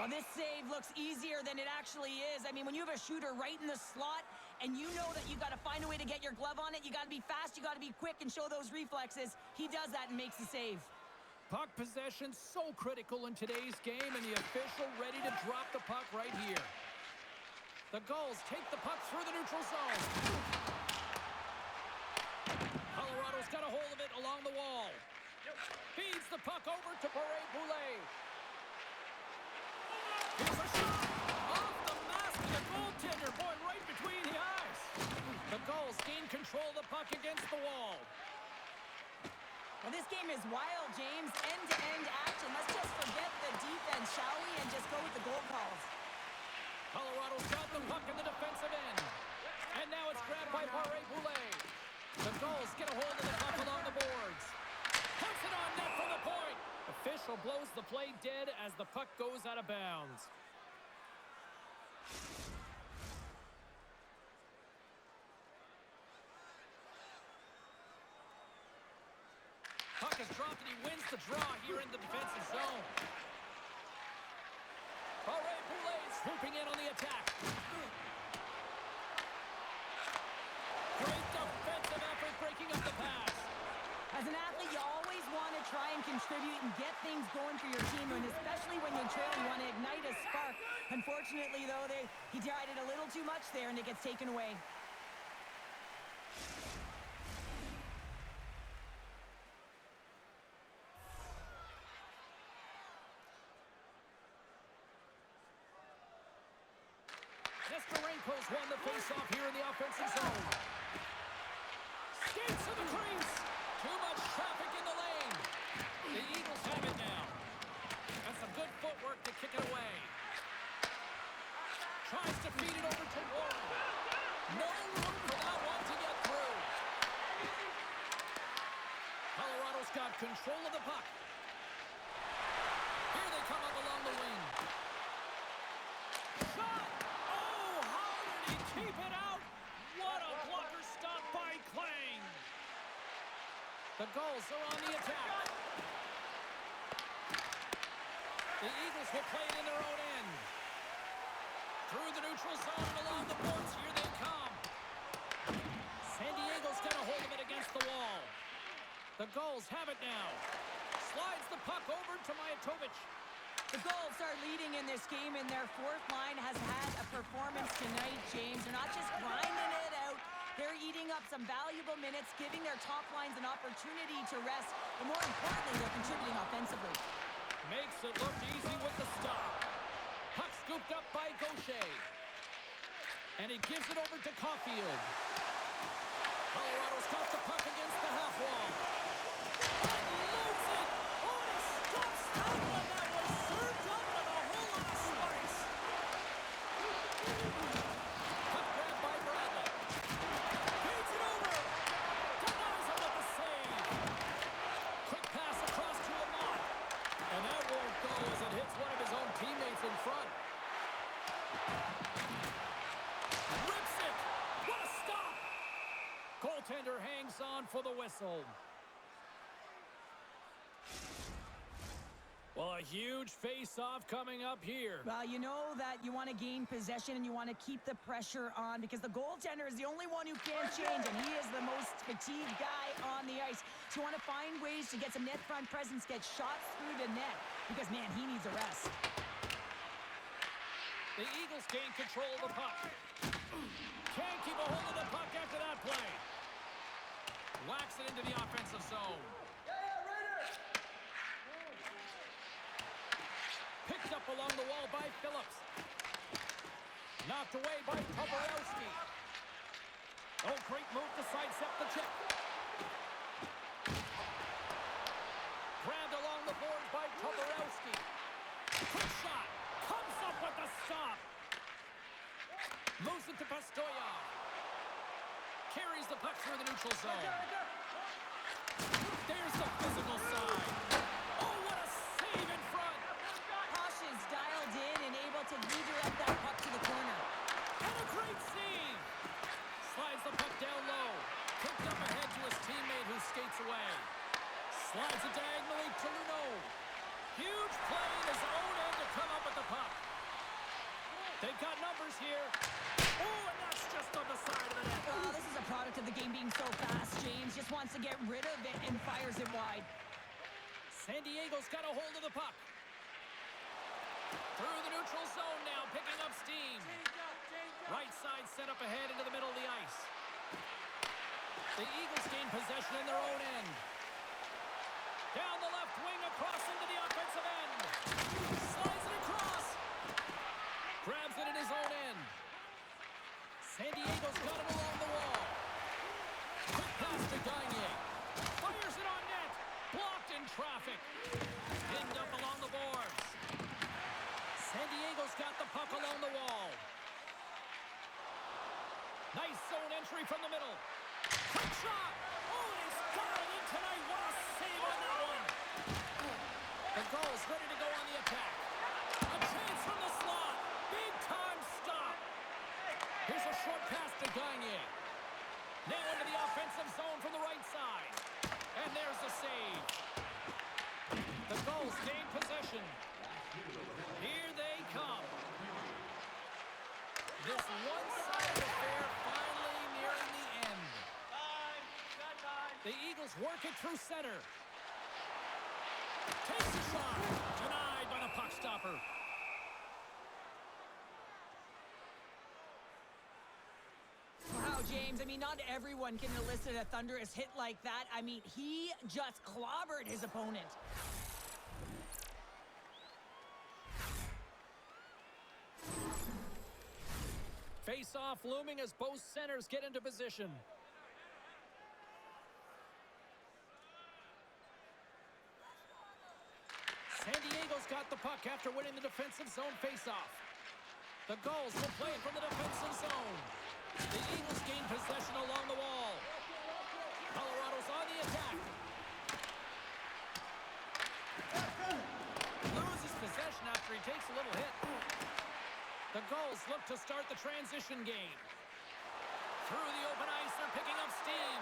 Well, this save looks easier than it actually is. I mean, when you have a shooter right in the slot and you know that you got to find a way to get your glove on it, you got to be fast, you got to be quick and show those reflexes. He does that and makes the save. Puck possession so critical in today's game, and the official ready to drop the puck right here. The Gulls take the puck through the neutral zone. Colorado's got a hold of it along the wall. Feeds the puck over to Boulet. Here's a shot off the mask of the goaltender. Boy, right between the eyes. The Gulls gain control of the puck against the wall. Well, this game is wild, James. End-to-end action. Let's just forget the defense, shall we, and just go with the goal calls. Colorado's got the puck in the defensive end. And now it's grabbed by Boulet. The Gulls get a hold of the puck along the boards. Puts it on net from the point. Official blows the play dead as the puck goes out of bounds. Puck is dropped and he wins the draw here in the defensive zone. Boulet swooping in on the attack. Great defensive effort breaking up the pass. As an athlete, you always want to try and contribute and get things going for your team, and especially when you trail, you want to ignite a spark. Unfortunately, though, he tried it a little too much there, and it gets taken away. Nestorenko's won the faceoff here in the offensive zone. Skates to the crease. Too much traffic in the lane. The Eagles have it now. And some good footwork to kick it away. Tries to feed it over to Warren. No room for that one to get through. Colorado's got control of the puck. Here they come up along the wing. Shot! Oh, how did he keep it out? What a blocker stop by Klang. The Gulls are on the attack. The Eagles will play it in their own end. Through the neutral zone and along the boards, here they come. San Diego's got a hold of it against the wall. The Gulls have it now. Slides the puck over to Mijatovic. The Gulls are leading in this game, and their fourth line has had a performance tonight, James. They're not just grinding it out. They're eating up some valuable minutes, giving their top lines an opportunity to rest, but more importantly, they're contributing offensively. Makes it look easy with the stop. Puck scooped up by Gaucher. And he gives it over to Caulfield. Colorado's got the puck against the half wall. And loads it. Oh, he stops that one. That was served up with a whole lot of smarts. for the whistle. Well, a huge face-off coming up here. Well, you know that you want to gain possession and you want to keep the pressure on because the goaltender is the only one who can't change, and he is the most fatigued guy on the ice. So you want to find ways to get some net front presence, get shots through the net because, man, he needs a rest. The Eagles gain control of the puck. Can't keep a hold of the puck after that play. Whacks it into the offensive zone. Picked up along the wall by Phillips. Knocked away by Pavelski. Oh, great move to sidestep the check. Grabbed along the boards by Pavelski. Quick shot. Comes up with the stop. Moves it to Pastoyov. Carries the puck through the neutral zone. There's the physical side. Oh, what a save in front. Is dialed in and able to redirect that puck to the corner. And a great save. Slides the puck down low. Picked up ahead to his teammate who skates away. Slides it diagonally to Luneau. Huge play in his own end to come up with the puck. They've got numbers here. Oh, and that's just on the side of the net. Well, this is a product of the game being so fast. James just wants to get rid of it and fires it wide. San Diego's got a hold of the puck. Through the neutral zone now, picking up steam. Right side set up ahead into the middle of the ice. The Eagles gain possession in their own end. Down the left wing, across into the offensive end. Slides it across. Grabs it in his own end. San Diego's got it along the wall. Quick pass to Gagne. Fires it on net. Blocked in traffic. Pinned up along the boards. San Diego's got the puck along the wall. Nice zone entry from the middle. Quick shot. Oh, he's got it in tonight. What a save on that one. The Gulls ready to go on the attack. A chance from the slot. Big time stop. Here's a short pass to Gagne. Now into the offensive zone from the right side. And there's the save. The Gulls gain possession. Here they come. This one-sided affair finally nearing the end. The Eagles work it through center. Takes a shot. Denied by the puck stopper. Wow, James, I mean, not everyone can elicit a thunderous hit like that. I mean, he just clobbered his opponent. Face-off looming as both centers get into position. San Diego's got the puck after winning the defensive zone face-off. The Gulls will play it from the defensive zone. The Eagles gain possession along the wall. Colorado's on the attack. Loses possession after he takes a little hit. The Gulls look to start the transition game. Through the open ice, they're picking up steam.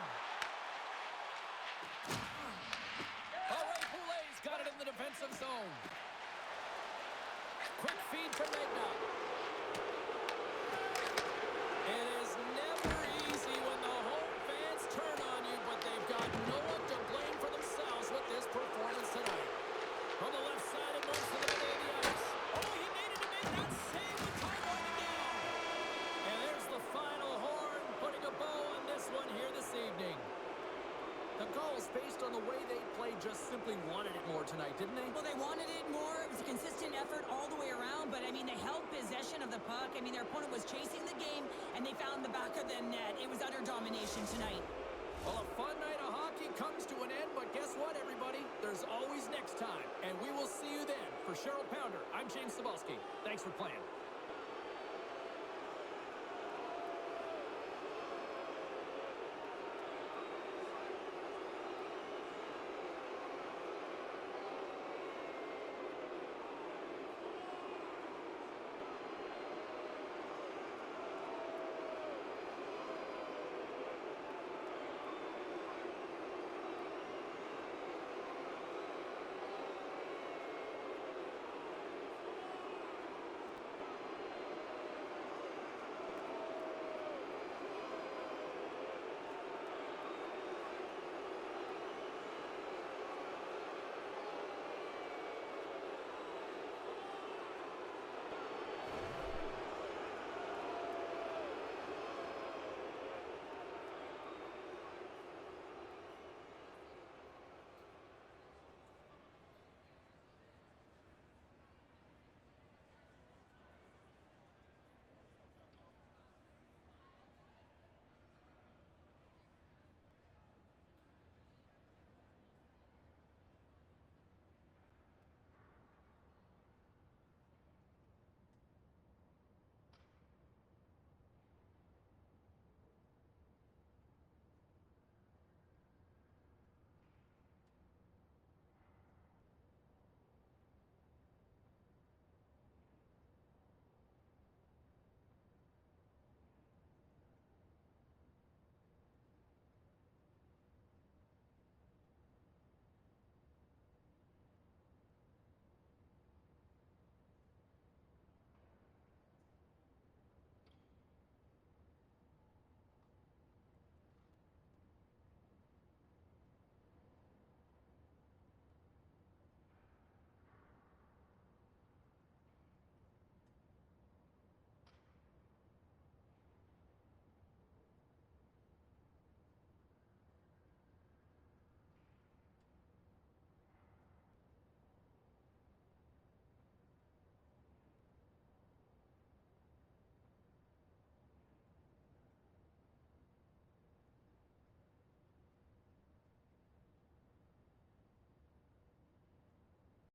Poulet's got it in the defensive zone. Quick feed to Megna. It is never easy when the home fans turn on you, but they've got no one to blame for themselves with this performance tonight. On the left side, it moves to the middle of the ice. Oh, he needed to make that save with time winding down. And there's the final horn, putting a bow on this one here this evening. The Gulls, based on the way they played, just simply wanted it more tonight, didn't they? Well, they wanted it more. It was a consistent effort all the way around, but, I mean, they held possession of the puck. I mean, their opponent was chasing the game, and they found the back of the net. It was utter domination tonight. Well, a fun night of hockey comes to an end, but guess what, everybody? There's always next time, and we will see you then. For Cheryl Pounder, I'm James Cebulski. Thanks for playing.